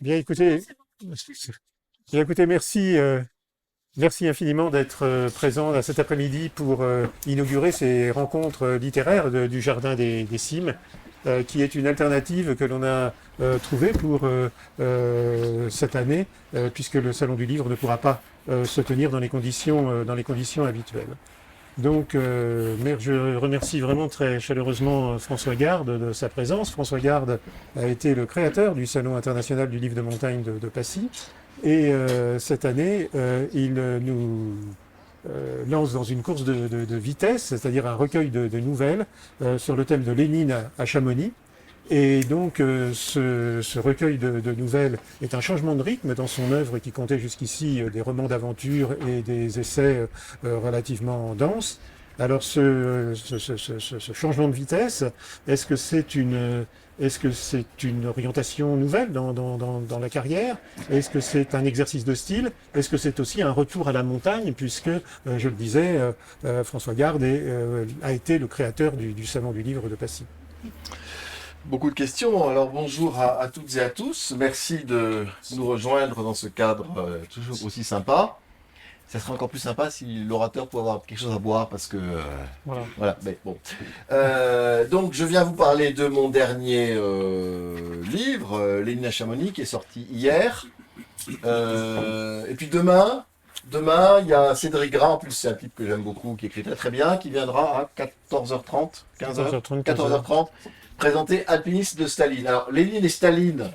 Bien écoutez, merci, merci infiniment d'être présent là, cet après-midi pour inaugurer ces rencontres littéraires du Jardin des Cimes, qui est une alternative que l'on a trouvée pour cette année, puisque le Salon du Livre ne pourra pas se tenir dans les conditions habituelles. Donc, je remercie vraiment très chaleureusement François Garde de sa présence. François Garde a été le créateur du Salon international du livre de montagne de Passy. Et cette année, il nous lance dans une course de vitesse, c'est-à-dire un recueil de nouvelles sur le thème de Lénine à Chamonix. Et donc, ce recueil de nouvelles est un changement de rythme dans son œuvre qui comptait jusqu'ici des romans d'aventure et des essais relativement denses. Alors, ce changement de vitesse, est-ce que c'est une orientation nouvelle dans la carrière? Est-ce que c'est un exercice de style? Est-ce que c'est aussi un retour à la montagne, puisque, je le disais, François Garde a été le créateur du Salon du Livre de Passy? Beaucoup de questions. Alors bonjour à toutes et à tous. Merci de nous rejoindre dans ce cadre toujours aussi sympa. Ça serait encore plus sympa si l'orateur pouvait avoir quelque chose à boire parce que Voilà. voilà. Mais bon. Donc je viens vous parler de mon dernier livre, Lénine à Chamonix, qui est sorti hier. Et puis demain, il y a Cédric Gras, en plus c'est un type que j'aime beaucoup, qui écrit très très bien, qui viendra à 14h30, 15h, 14h30, 15h. 14h30, présenter Alpiniste de Staline. Alors Lénine et Staline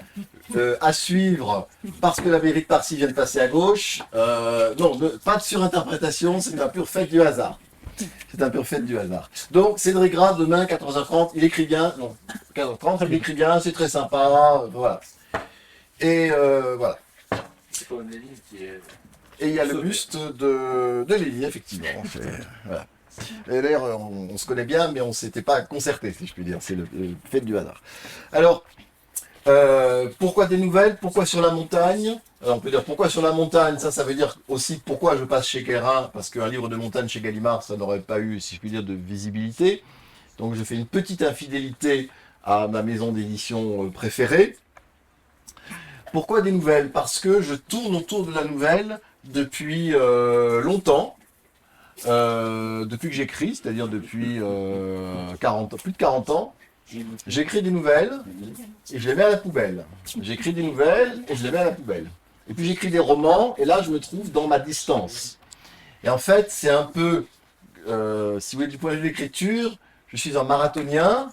à suivre parce que la mairie de Parcy vient de passer à gauche. Non, pas de surinterprétation, c'est un pur fait du hasard. C'est un pur fait du hasard. Donc Cédric Gras, demain 14h30, il écrit bien. Non, 15h30, il écrit bien, c'est très sympa. Voilà. Et voilà. C'est pas une ligne qui est. Et il y a le buste de Lénine, effectivement. Voilà. Et d'ailleurs, on se connaît bien, mais on ne s'était pas concerté, si je puis dire. C'est le fait du hasard. Alors, pourquoi des nouvelles? Pourquoi sur la montagne? Alors, on peut dire pourquoi sur la montagne, ça veut dire aussi pourquoi je passe chez Guérin, parce qu'un livre de montagne chez Gallimard, ça n'aurait pas eu, si je puis dire, de visibilité. Donc je fais une petite infidélité à ma maison d'édition préférée. Pourquoi des nouvelles? Parce que je tourne autour de la nouvelle depuis longtemps, depuis que j'écris, c'est-à-dire depuis 40, plus de 40 ans. J'écris des nouvelles et je les mets à la poubelle. J'écris des nouvelles et je les mets à la poubelle. Et puis j'écris des romans et là je me trouve dans ma distance. Et en fait c'est un peu, si vous voulez du point de vue de l'écriture, je suis un marathonien,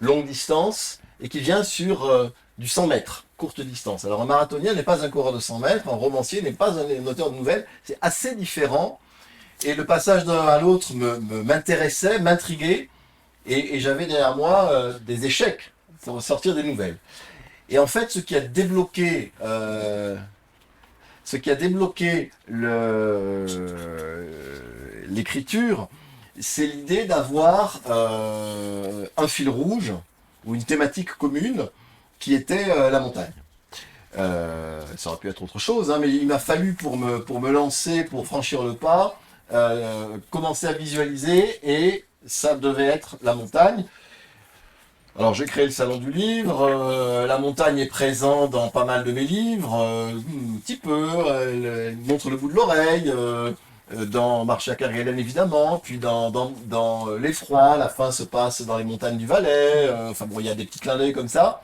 longue distance, et qui vient sur du 100 mètres, courte distance. Alors un marathonien n'est pas un coureur de 100 mètres, un romancier n'est pas un auteur de nouvelles, c'est assez différent. Et le passage d'un à l'autre m'intéressait, m'intriguait, et j'avais derrière moi des échecs pour sortir des nouvelles. Et en fait, ce qui a débloqué l'écriture, c'est l'idée d'avoir un fil rouge ou une thématique commune qui était la montagne. Ça aurait pu être autre chose, hein, mais il m'a fallu pour me lancer, pour franchir le pas, commencer à visualiser et ça devait être la montagne. Alors j'ai créé le salon du livre, la montagne est présente dans pas mal de mes livres, un petit peu, elle montre le bout de l'oreille, dans Marché à Kerguelen évidemment, puis dans L'Effroi, la fin se passe dans les montagnes du Valais, enfin bon il y a des petits clins d'œil comme ça,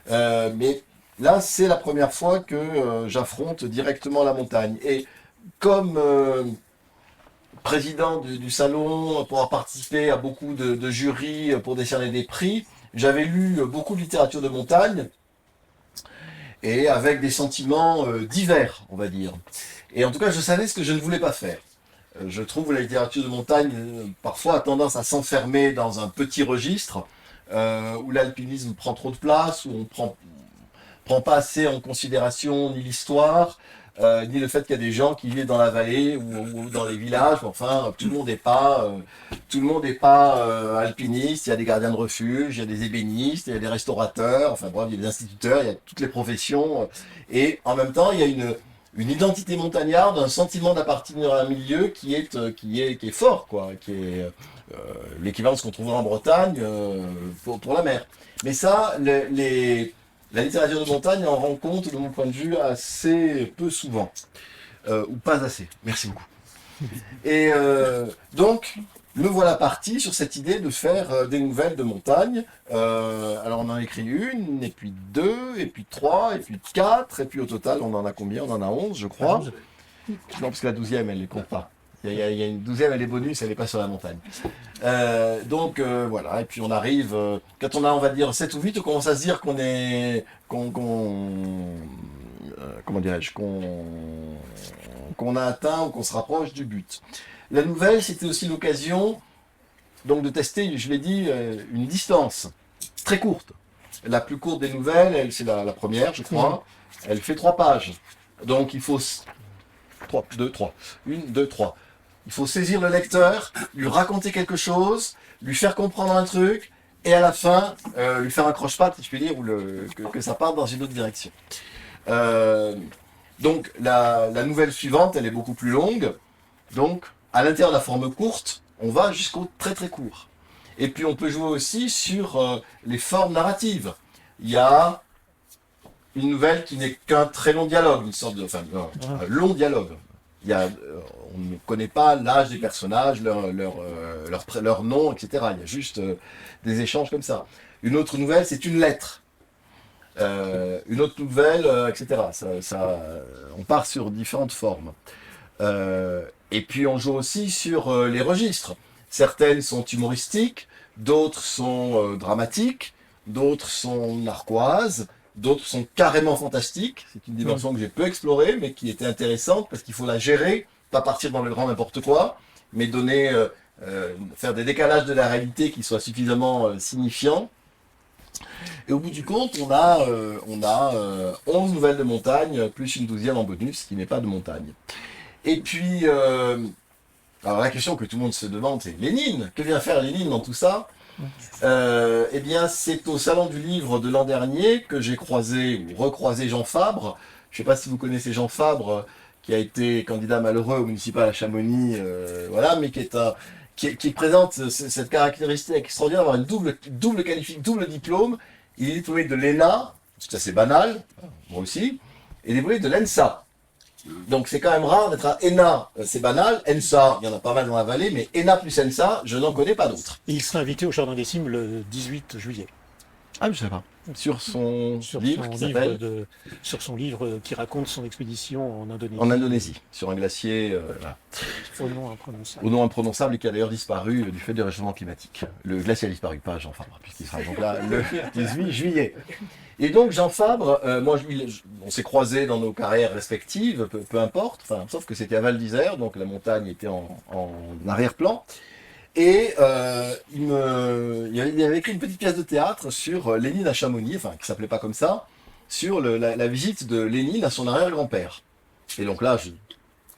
mais là c'est la première fois que j'affronte directement la montagne. Et comme président du salon, pour avoir participé à beaucoup de jurys pour décerner des prix, j'avais lu beaucoup de littérature de montagne et avec des sentiments divers, on va dire. Et en tout cas, je savais ce que je ne voulais pas faire. Je trouve que la littérature de montagne parfois a tendance à s'enfermer dans un petit registre où l'alpinisme prend trop de place, où on prend pas assez en considération ni l'histoire, ni le fait qu'il y a des gens qui vivent dans la vallée ou dans les villages. Enfin, tout le monde n'est pas alpiniste. Il y a des gardiens de refuge, il y a des ébénistes, il y a des restaurateurs. Enfin bref, il y a des instituteurs, il y a toutes les professions. Et en même temps, il y a une identité montagnarde, un sentiment d'appartenir à un milieu qui est fort, quoi, qui est l'équivalent de ce qu'on trouvera en Bretagne pour la mer. Mais ça, La littérature de montagne en rend compte, de mon point de vue, assez peu souvent. Ou pas assez. Merci beaucoup. Et donc, me voilà parti sur cette idée de faire des nouvelles de montagne. Alors on en a écrit une, et puis deux, et puis trois, et puis quatre, et puis au total on en a combien? On en a 11 je crois. Non, parce que la 12e elle ne compte pas. Il y a une 12e, elle est bonus, elle n'est pas sur la montagne. Donc voilà, et puis on arrive, quand on a on va dire 7 ou 8, on commence à se dire qu'on est... comment dirais-je, qu'on a atteint ou qu'on se rapproche du but. La nouvelle, c'était aussi l'occasion donc de tester, je l'ai dit, une distance très courte. La plus courte des nouvelles, c'est la première, je crois. Elle fait 3 pages. Donc il faut 3, 2, 3. 1, 2, 3. Il faut saisir le lecteur, lui raconter quelque chose, lui faire comprendre un truc, et à la fin, lui faire un croche-patte, si je puis dire, ou que ça parte dans une autre direction. Donc la nouvelle suivante, elle est beaucoup plus longue. Donc, à l'intérieur de la forme courte, on va jusqu'au très très court. Et puis on peut jouer aussi sur les formes narratives. Il y a une nouvelle qui n'est qu'un très long dialogue, une sorte de, enfin, un long dialogue. Il y a, on ne connaît pas l'âge des personnages, leur nom, etc. Il y a juste des échanges comme ça. Une autre nouvelle, c'est une lettre. Une autre nouvelle, etc. On part sur différentes formes. Et puis on joue aussi sur les registres. Certaines sont humoristiques, d'autres sont dramatiques, d'autres sont narquoises, d'autres sont carrément fantastiques. C'est une dimension que j'ai peu explorée, mais qui était intéressante parce qu'il faut la gérer, pas partir dans le grand n'importe quoi, mais donner, faire des décalages de la réalité qui soient suffisamment signifiants. Et au bout du compte, on a 11 nouvelles de montagne, plus une 12e en bonus, qui n'est pas de montagne. Et puis, alors la question que tout le monde se demande, c'est Lénine. Que vient faire Lénine dans tout ça? Eh bien, c'est au Salon du Livre de l'an dernier que j'ai croisé ou recroisé Jean Fabre. Je ne sais pas si vous connaissez Jean Fabre, qui a été candidat malheureux au municipal à Chamonix, voilà, mais qui présente cette caractéristique extraordinaire d'avoir une double diplôme. Il est diplômé de l'ENA, parce que ça c'est banal, moi aussi, et diplômé de l'ENSA. Donc c'est quand même rare d'être à ENA, c'est banal. ENSA, il y en a pas mal dans la vallée, mais ENA plus ENSA, je n'en connais pas d'autres. Et il sera invité au Jardin des Cimes le 18 juillet. Ah, je ne sais pas. Sur son livre qui s'appelle... Sur son livre qui raconte son expédition en Indonésie. En Indonésie, sur un glacier voilà. Au nom imprononçable. Au nom imprononçable et qui a d'ailleurs disparu du fait du réchauffement climatique. Le glacier a disparu, pas Jean Fabre, puisqu'il sera donc là le 18 juillet. Et donc Jean Fabre, moi, on s'est croisés dans nos carrières respectives, peu importe, enfin, sauf que c'était à Val d'Isère, donc la montagne était en arrière-plan. Et il avait écrit une petite pièce de théâtre sur Lénine à Chamonix, enfin qui s'appelait pas comme ça, sur la visite de Lénine à son arrière-grand-père. Et donc là, je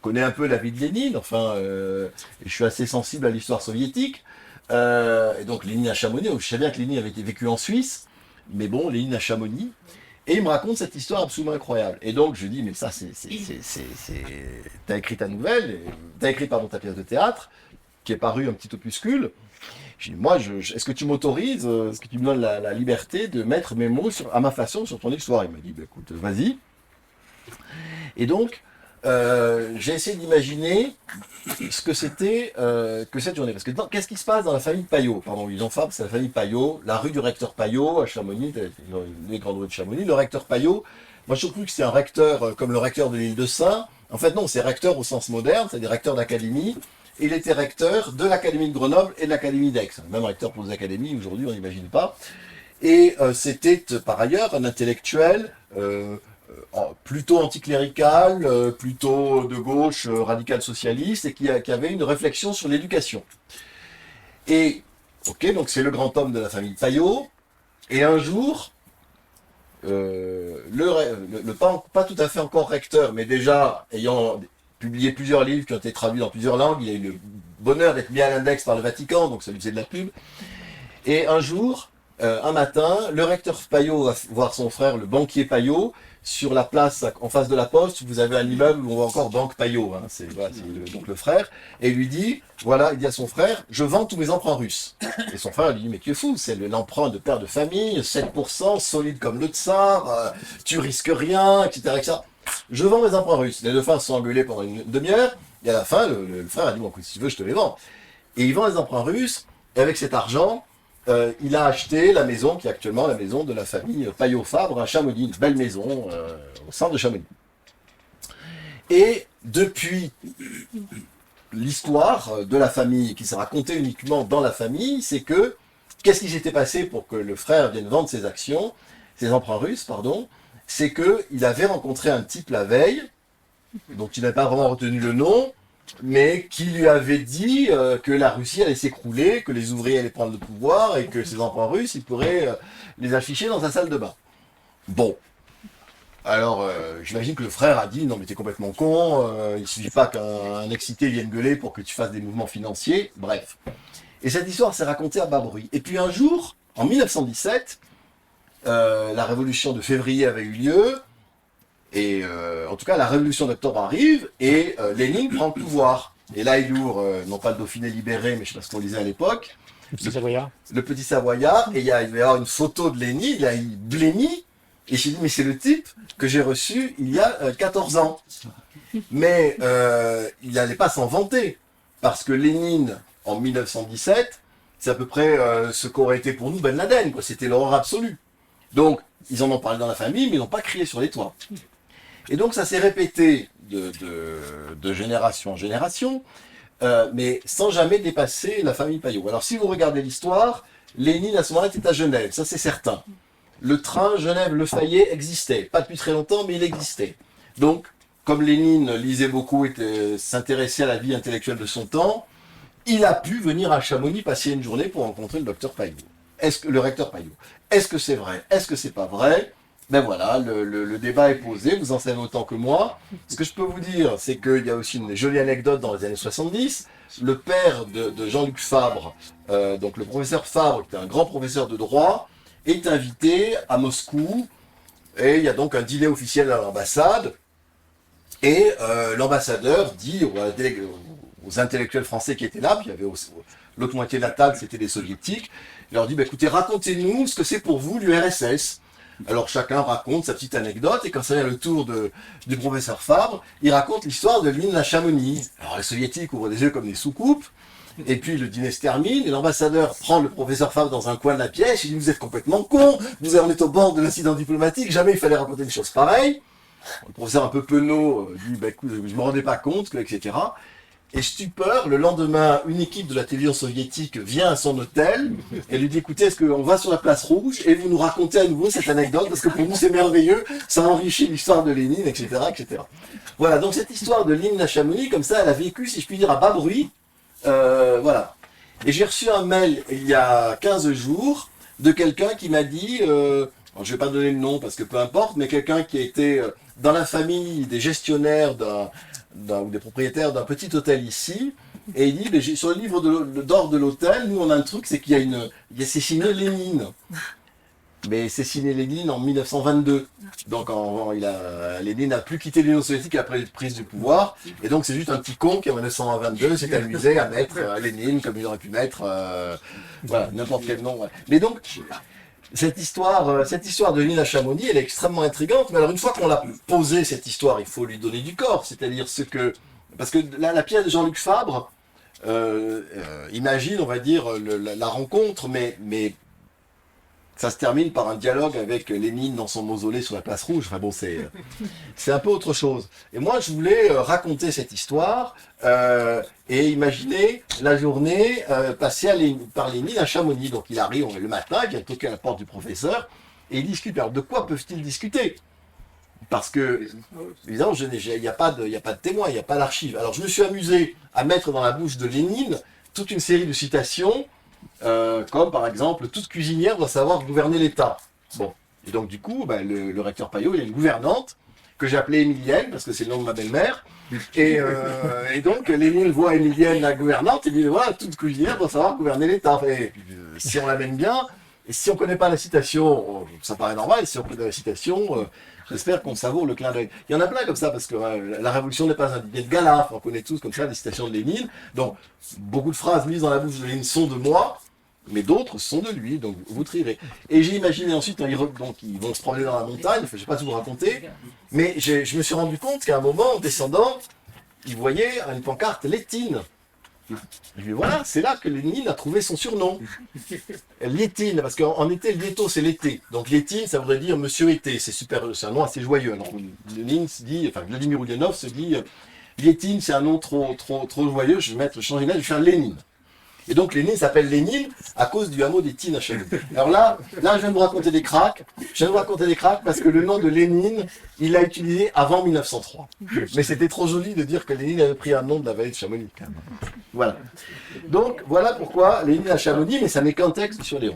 connais un peu la vie de Lénine, enfin, je suis assez sensible à l'histoire soviétique. Et donc Lénine à Chamonix, je sais bien que Lénine avait été vécu en Suisse, mais bon, Lénine à Chamonix. Et il me raconte cette histoire absolument incroyable. Et donc je dis, mais ça, t'as écrit ta nouvelle, t'as écrit ta pièce de théâtre, qui est paru un petit opuscule. Je dis, moi, est-ce que tu m'autorises, est-ce que tu me donnes la liberté de mettre mes mots à ma façon sur ton histoire? Il m'a dit, bah, écoute, vas-y. Et donc, j'ai essayé d'imaginer ce que c'était que cette journée. Parce que qu'est-ce qui se passe dans la famille Payot? Pardon, Jean Fabre, c'est la famille Payot, la rue du recteur Payot à Chamonix, les grandes rues de Chamonix. Le recteur Payot, moi je trouve que c'est un recteur comme le recteur de l'île de Saint. En fait, non, c'est recteur au sens moderne, c'est-à-dire recteur d'académie. Il était recteur de l'Académie de Grenoble et de l'Académie d'Aix. Même recteur pour les académies, aujourd'hui on n'imagine pas. Et c'était par ailleurs un intellectuel plutôt anticlérical, plutôt de gauche, radical socialiste, et qui avait une réflexion sur l'éducation. Et, ok, donc c'est le grand homme de la famille Payot, et un jour, pas tout à fait encore recteur, mais déjà ayant publié plusieurs livres qui ont été traduits dans plusieurs langues, il a eu le bonheur d'être mis à l'index par le Vatican, donc ça lui faisait de la pub. Et un jour, un matin, le recteur Payot va voir son frère, le banquier Payot, sur la place en face de la poste. Vous avez un immeuble où on voit encore Banque Payot, hein, donc le frère, et il lui dit, voilà, il dit à son frère, je vends tous mes emprunts russes. Et son frère lui dit, mais tu es fou, c'est l'emprunt de père de famille, 7%, solide comme le tsar, tu risques rien, etc., etc. Je vends mes emprunts russes. Les deux frères se sont engueulés pendant une demi-heure, et à la fin, le frère a dit, bon, écoute, si tu veux, je te les vends. Et il vend les emprunts russes, et avec cet argent, il a acheté la maison qui est actuellement la maison de la famille Payot-Fabre à Chamonix, une belle maison au centre de Chamonix. Et depuis l'histoire de la famille, qui s'est racontée uniquement dans la famille, c'est que, qu'est-ce qui s'était passé pour que le frère vienne vendre ses actions, ses emprunts russes, pardon, c'est qu'il avait rencontré un type la veille, dont il n'avait pas vraiment retenu le nom, mais qui lui avait dit que la Russie allait s'écrouler, que les ouvriers allaient prendre le pouvoir et que ses emprunts russes, il pourrait les afficher dans sa salle de bain. Bon. Alors, j'imagine que le frère a dit, non mais t'es complètement con, il suffit pas qu'un excité vienne gueuler pour que tu fasses des mouvements financiers, bref. Et cette histoire s'est racontée à bas bruit. Et puis un jour, en 1917, la révolution de février avait eu lieu, et en tout cas, la révolution d'octobre arrive et Lénine prend le pouvoir. Et là, il ouvre, non pas le Dauphiné libéré, mais je sais pas ce qu'on disait à l'époque. Le petit Savoyard. Le petit Savoyard. Et il va y avoir une photo de Lénine, il blêmit. Et j'ai dit, mais c'est le type que j'ai reçu il y a 14 ans. Mais il n'allait pas s'en vanter. Parce que Lénine, en 1917, c'est à peu près ce qu'aurait été pour nous Ben Laden, quoi. C'était l'horreur absolue. Donc, ils en ont parlé dans la famille, mais ils n'ont pas crié sur les toits. Et donc ça s'est répété de génération en génération, mais sans jamais dépasser la famille Payot. Alors si vous regardez l'histoire, Lénine à ce moment-là était à Genève, ça c'est certain. Le train Genève-Le Fayet existait, pas depuis très longtemps, mais il existait. Donc, comme Lénine lisait beaucoup et s'intéressait à la vie intellectuelle de son temps, il a pu venir à Chamonix passer une journée pour rencontrer le docteur Payot. Le recteur Payot. Est-ce que c'est vrai? Est-ce que c'est pas vrai? Ben voilà, le débat est posé, vous en savez autant que moi. Ce que je peux vous dire, c'est qu'il y a aussi une jolie anecdote dans les années 70. Le père de Jean-Luc Fabre, donc le professeur Fabre, qui est un grand professeur de droit, est invité à Moscou. Et il y a donc un dîner officiel à l'ambassade. Et l'ambassadeur dit aux intellectuels français qui étaient là, puis il y avait l'autre moitié de la table, c'était des soviétiques, il leur dit, bah, écoutez, racontez-nous ce que c'est pour vous l'URSS. Alors chacun raconte sa petite anecdote, et quand ça vient le tour du professeur Fabre, il raconte l'histoire de l'île à Chamonix. Alors les soviétiques ouvrent les yeux comme des soucoupes, et puis le dîner se termine, et l'ambassadeur prend le professeur Fabre dans un coin de la pièce, il dit, vous êtes complètement con, vous en êtes au bord de l'incident diplomatique, jamais il fallait raconter une chose pareille. Le professeur un peu penaud dit, bah, écoute, je me rendais pas compte, etc. Et stupeur, le lendemain, une équipe de la télévision soviétique vient à son hôtel et lui dit, écoutez, est-ce qu'on va sur la place rouge et vous nous racontez à nouveau cette anecdote parce que pour nous c'est merveilleux, ça enrichit l'histoire de Lénine, etc., etc. Voilà, donc cette histoire de Lénine à Chamonix, comme ça, elle a vécu, si je puis dire, à bas bruit. Voilà. Et j'ai reçu un mail il y a 15 jours de quelqu'un qui m'a dit, alors je vais pas donner le nom parce que peu importe, mais quelqu'un qui a été dans la famille des gestionnaires ou des propriétaires d'un petit hôtel ici, et il dit, mais sur le livre d'or de l'hôtel, nous on a un truc, c'est qu'il y a c'est signé Lénine. Mais c'est signé Lénine en 1922. Donc Lénine n'a plus quitté l'Union soviétique après la prise du pouvoir, et donc c'est juste un petit con qui en 1922 s'est amusé à mettre Lénine comme il aurait pu mettre voilà, n'importe quel nom. Ouais. Mais donc, cette histoire de Lénine à Chamonix, elle est extrêmement intrigante, mais alors une fois qu'on l'a posée, cette histoire, il faut lui donner du corps, c'est-à-dire parce que la pièce de Jean-Luc Fabre imagine, on va dire, la rencontre, mais ça se termine par un dialogue avec Lénine dans son mausolée sur la place rouge. Enfin bon, c'est un peu autre chose. Et moi, je voulais raconter cette histoire et imaginer la journée passée par Lénine à Chamonix. Donc il arrive le matin, il vient toquer à la porte du professeur et il discute. Alors de quoi peuvent-ils discuter? Parce que, évidemment, il n'y a pas de témoin, il n'y a pas d'archive. Alors je me suis amusé à mettre dans la bouche de Lénine toute une série de citations, comme par exemple, toute cuisinière doit savoir gouverner l'État. Bon, et donc du coup, le recteur Payot, il a une gouvernante, que j'ai appelée Émilienne, parce que c'est le nom de ma belle-mère, et donc Lénine voit Émilienne, la gouvernante, et dit, voilà, toute cuisinière doit savoir gouverner l'État. Et si on l'amène bien, Et si on ne connaît pas la citation, ça paraît normal, si on connaît la citation, j'espère qu'on savoure le clin d'œil. Il y en a plein comme ça, parce que la révolution n'est pas un dîner de gala, on connaît tous comme ça les citations de Lénine. Donc, beaucoup de phrases mises dans la bouche de Lénine sont de moi, mais d'autres sont de lui, donc vous trierez. Et j'ai imaginé ensuite, donc ils vont se promener dans la montagne, je ne vais pas tout vous raconter, mais je me suis rendu compte qu'à un moment, en descendant, ils voyaient une pancarte Létine. Je dis voilà, c'est là que Lénine a trouvé son surnom. Létine, parce qu'en été, Lieto c'est l'été. Donc Létine, ça voudrait dire Monsieur été. C'est un nom assez joyeux. Alors, Lénine se dit, enfin Vladimir Ulyanov se dit, Létine, c'est un nom trop joyeux. Je vais changer là, je vais faire Lénine. Et donc Lénine s'appelle Lénine à cause du hameau des Tines à Chamonix. Alors là, je viens de vous raconter des cracks. Je viens de vous raconter des cracks parce que le nom de Lénine, il l'a utilisé avant 1903. Mais c'était trop joli de dire que Lénine avait pris un nom de la vallée de Chamonix. Voilà. Donc voilà pourquoi Lénine à Chamonix, mais ça n'est qu'un texte sur les 11.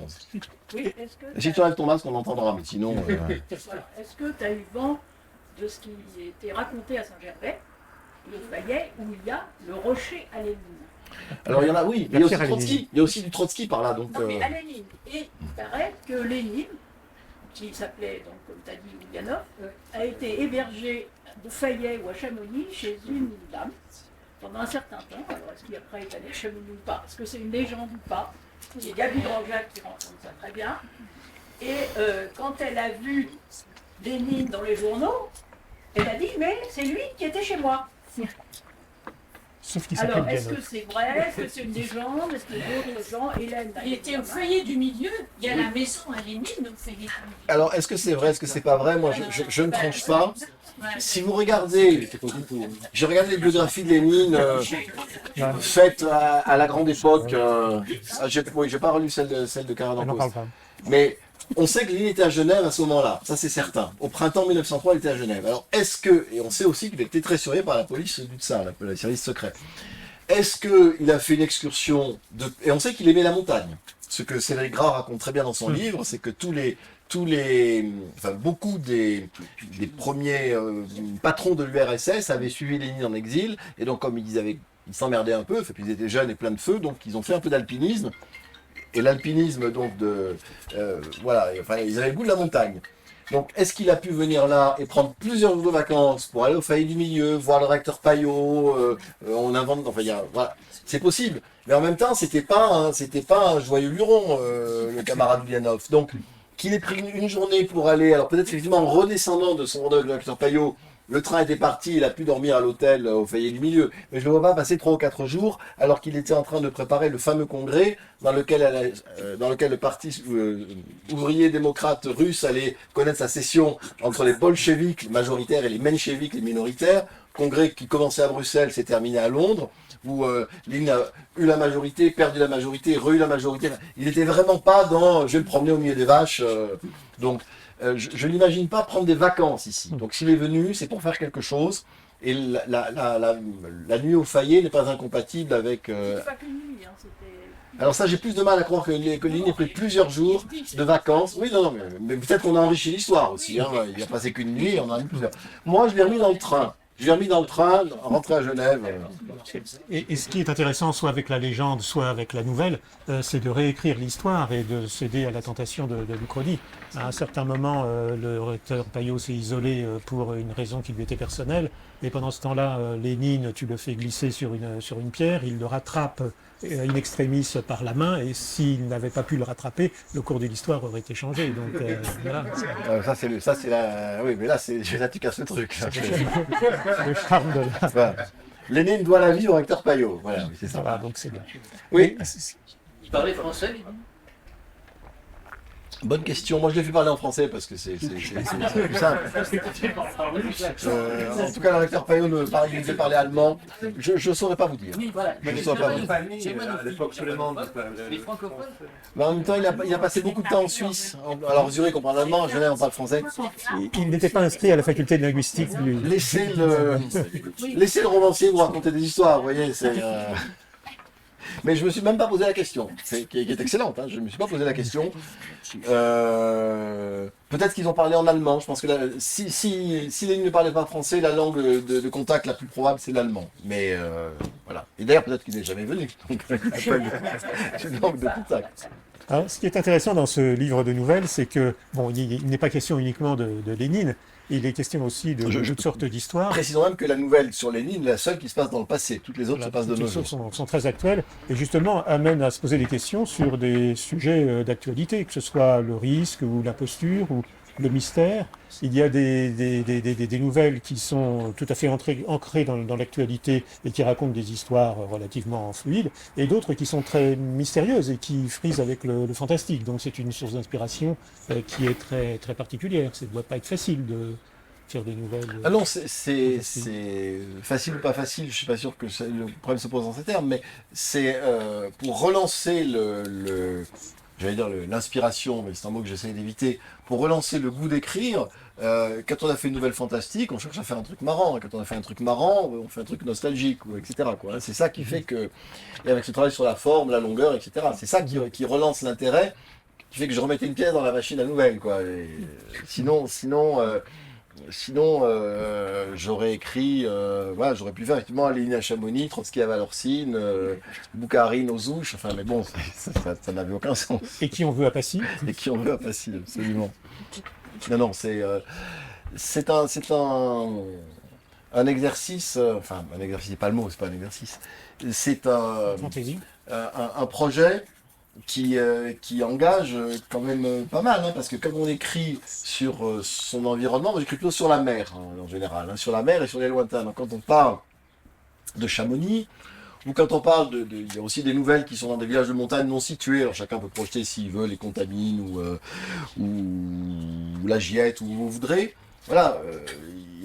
Oui, Si tu enlèves ton masque, on entendra, mais sinon... voilà. Est-ce que tu as eu vent de ce qui était raconté à Saint-Gervais, le Fayet, où il y a le rocher à Lénine? Alors il y en a, oui, mais il y a aussi Trotsky. Il y a aussi du Trotsky par là. Donc, non, mais à Lénine. Et il paraît que Lénine, qui s'appelait, donc, comme tu as dit, Ulyanov, a été hébergé de Fayet ou à Chamonix chez une dame pendant un certain temps. Alors est-ce qu'il après est allé à Chamonix ou pas? Est-ce que c'est une légende ou pas? Il y a Gabi Dranjac qui raconte ça très bien. Et quand elle a vu Lénine dans les journaux, elle a dit mais c'est lui qui était chez moi. Sauf qu'il s'appelle Alors, est-ce Ganov. que c'est vrai? Est-ce que c'est une légende? Est-ce que d'autres gens, Hélène... Il était au feuillet du milieu, il y a la maison à Lénine au feuillet du milieu. alors est-ce que c'est vrai, est-ce que c'est pas vrai? Moi, je ne tranche pas. Si vous regardez, je regarde les biographies de Lénine faites à la grande époque. J'ai pas relu celle de On n'en Caradan-Coste. parle pas. Mais on sait que Lénine était à Genève à ce moment-là, ça c'est certain. Au printemps 1903, il était à Genève. Alors est-ce que, et on sait aussi qu'il était très surveillé par la police du Tsar, le service secret. Est-ce qu'il a fait une excursion et on sait qu'il aimait la montagne. Ce que Cédric Gras raconte très bien dans son livre, c'est que beaucoup des premiers patrons de l'URSS avaient suivi Lénine en exil, et donc comme ils s'emmerdaient un peu, puis ils étaient jeunes et pleins de feu, donc ils ont fait un peu d'alpinisme. Et l'alpinisme, donc, ils avaient le goût de la montagne. Donc, est-ce qu'il a pu venir là et prendre plusieurs jours de vacances pour aller au Fayet du Milieu, voir le recteur Payot, voilà, c'est possible. Mais en même temps, c'était pas un joyeux luron, le camarade Ulyanov. Donc, qu'il ait pris une journée pour aller, alors peut-être effectivement en redescendant de son rendez-vous avec le recteur Payot, le train était parti, il a pu dormir à l'hôtel au Fayet du Milieu. Mais je ne le vois pas passer 3 ou 4 jours alors qu'il était en train de préparer le fameux congrès dans lequel le parti ouvrier démocrate russe allait connaître sa session entre les bolcheviks majoritaires et les mencheviks, les minoritaires. Congrès qui commençait à Bruxelles, s'est terminé à Londres, où Lénine a eu la majorité, perdu la majorité, re-eu la majorité. Il n'était vraiment pas dans « je vais me promener au milieu des vaches ». Je ne l'imagine pas prendre des vacances ici. Donc s'il est venu, c'est pour faire quelque chose. Et la nuit au Fayet n'est pas incompatible avec... C'est pas qu'une nuit, hein, c'était... Alors ça, j'ai plus de mal à croire que Lénine ait pris plusieurs jours de vacances. Oui, non, mais peut-être qu'on a enrichi l'histoire aussi. Hein. Il n'a passé qu'une nuit, on en a mis plusieurs. Moi, je l'ai remis dans le train. Rentré à Genève. Et ce qui est intéressant, soit avec la légende, soit avec la nouvelle, c'est de réécrire l'histoire et de céder à la tentation de l'Uchronie. À un certain moment, le recteur Payot s'est isolé pour une raison qui lui était personnelle, et pendant ce temps-là, Lénine, tu le fais glisser sur une pierre, il le rattrape in extremis par la main, et s'il n'avait pas pu le rattraper, le cours de l'histoire aurait été changé. Donc voilà. Oui, mais là, tu casses le truc. Là. Le charme de la... Voilà. Lénine doit la vie au recteur Payot. Voilà, oui, c'est ça. Voilà, donc c'est bien. Oui. Il parlait français, lui? Bonne question. Moi, je l'ai fait parler en français parce que c'est plus simple. En tout cas, le recteur Payot nous faisait parler allemand. Je ne saurais pas vous dire. Oui, voilà. Je ne saurais pas vous dire. À l'époque allemande. Les francophones. Mais en même temps, il a passé beaucoup de temps en Suisse. Alors, Zurich, on parle allemand, à Genève, on parle français. Il n'était pas inscrit à la faculté de linguistique. Laissez le romancier vous raconter des histoires, vous voyez. Mais je ne me suis même pas posé la question, qui est excellente, hein, je ne me suis pas posé la question. Peut-être qu'ils ont parlé en allemand, je pense que si Lénine ne parlait pas français, la langue de contact la plus probable c'est l'allemand. Mais voilà. Et d'ailleurs peut-être qu'il n'est jamais venu, donc c'est une langue de contact. Alors, ce qui est intéressant dans ce livre de nouvelles, c'est que, bon, il n'est pas question uniquement de Lénine, il est question aussi de toutes sortes d'histoires. Précisons même que la nouvelle sur Lénine est la seule qui se passe dans le passé. Toutes les autres se passent de Toutes nos les jours. choses sont très actuelles et justement amènent à se poser des questions sur des sujets d'actualité, que ce soit le risque ou l'imposture ou le mystère. Il y a des nouvelles qui sont tout à fait ancrées dans l'actualité et qui racontent des histoires relativement fluides, et d'autres qui sont très mystérieuses et qui frisent avec le fantastique. Donc c'est une source d'inspiration qui est très, très particulière. Ça ne doit pas être facile de faire des nouvelles. Ah non, c'est facile ou pas facile, je suis pas sûr que le problème se pose dans ces termes, mais c'est pour relancer j'allais dire l'inspiration, mais c'est un mot que j'essaie d'éviter, pour relancer le goût d'écrire, quand on a fait une nouvelle fantastique, on cherche à faire un truc marrant, et quand on a fait un truc marrant, on fait un truc nostalgique, etc. quoi. C'est ça qui fait que, et avec ce travail sur la forme, la longueur, etc., c'est ça qui relance l'intérêt, qui fait que je remettais une pièce dans la machine à nouvelles, quoi. Et sinon, j'aurais écrit, voilà, j'aurais pu faire effectivement Lénine à Chamonix, Trotsky à Valorcine, Boukharine aux Ouches, enfin, mais bon, ça n'avait aucun sens. Et qui on veut à Passy. Et qui on veut à Passy, absolument. Non, c'est un exercice, enfin, un exercice, c'est pas le mot, c'est pas un exercice. C'est Fantaisie. un projet qui engage quand même pas mal, hein, parce que quand on écrit sur son environnement, moi j'écris plutôt sur la mer, hein, en général, hein, sur la mer et sur les lointains. Donc, quand on parle de Chamonix, ou quand on parle il y a aussi des nouvelles qui sont dans des villages de montagne non situés, alors chacun peut projeter s'il veut les Contamines ou la Giette ou où vous voudrez. Voilà,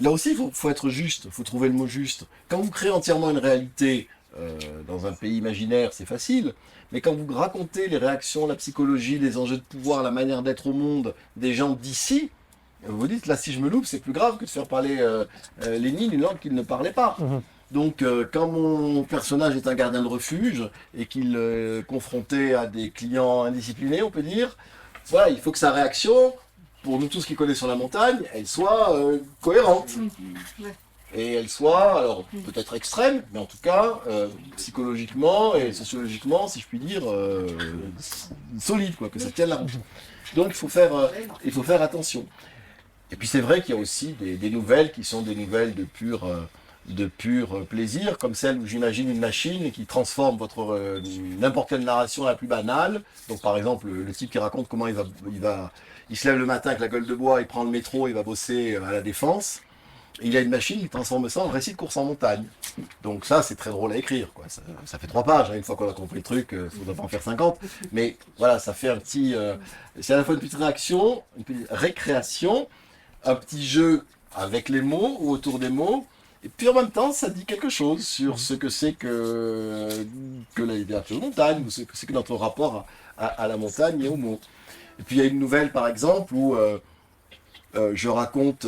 là aussi il faut être juste, il faut trouver le mot juste. Quand vous créez entièrement une réalité dans un pays imaginaire, c'est facile. Mais quand vous racontez les réactions, la psychologie, les enjeux de pouvoir, la manière d'être au monde des gens d'ici, vous vous dites, là, si je me loupe, c'est plus grave que de faire parler Lénine une langue qu'il ne parlait pas. Donc, quand mon personnage est un gardien de refuge et qu'il est confronté à des clients indisciplinés, on peut dire, voilà, il faut que sa réaction, pour nous tous qui connaissons la montagne, elle soit cohérente. Et elle soit, alors peut-être extrême, mais en tout cas, psychologiquement et sociologiquement, si je puis dire, solide, quoi, que ça tienne la route. Donc il faut faire attention. Et puis c'est vrai qu'il y a aussi des nouvelles qui sont des nouvelles de pur plaisir, comme celle où j'imagine une machine qui transforme n'importe quelle narration la plus banale. Donc par exemple, le type qui raconte comment il se lève le matin avec la gueule de bois, il prend le métro, il va bosser à la Défense. Et il a une machine qui transforme ça en récit de course en montagne. Donc ça, c'est très drôle à écrire, quoi. Ça fait 3 pages, hein. Une fois qu'on a compris le truc, il faudra pas en faire 50. Mais voilà, ça fait un petit... c'est à la fois une petite réaction, une petite récréation, un petit jeu avec les mots ou autour des mots. Et puis en même temps, ça dit quelque chose sur ce que c'est que la littérature de montagne, ou ce que c'est que notre rapport à la montagne et aux mots. Et puis il y a une nouvelle, par exemple, où... je raconte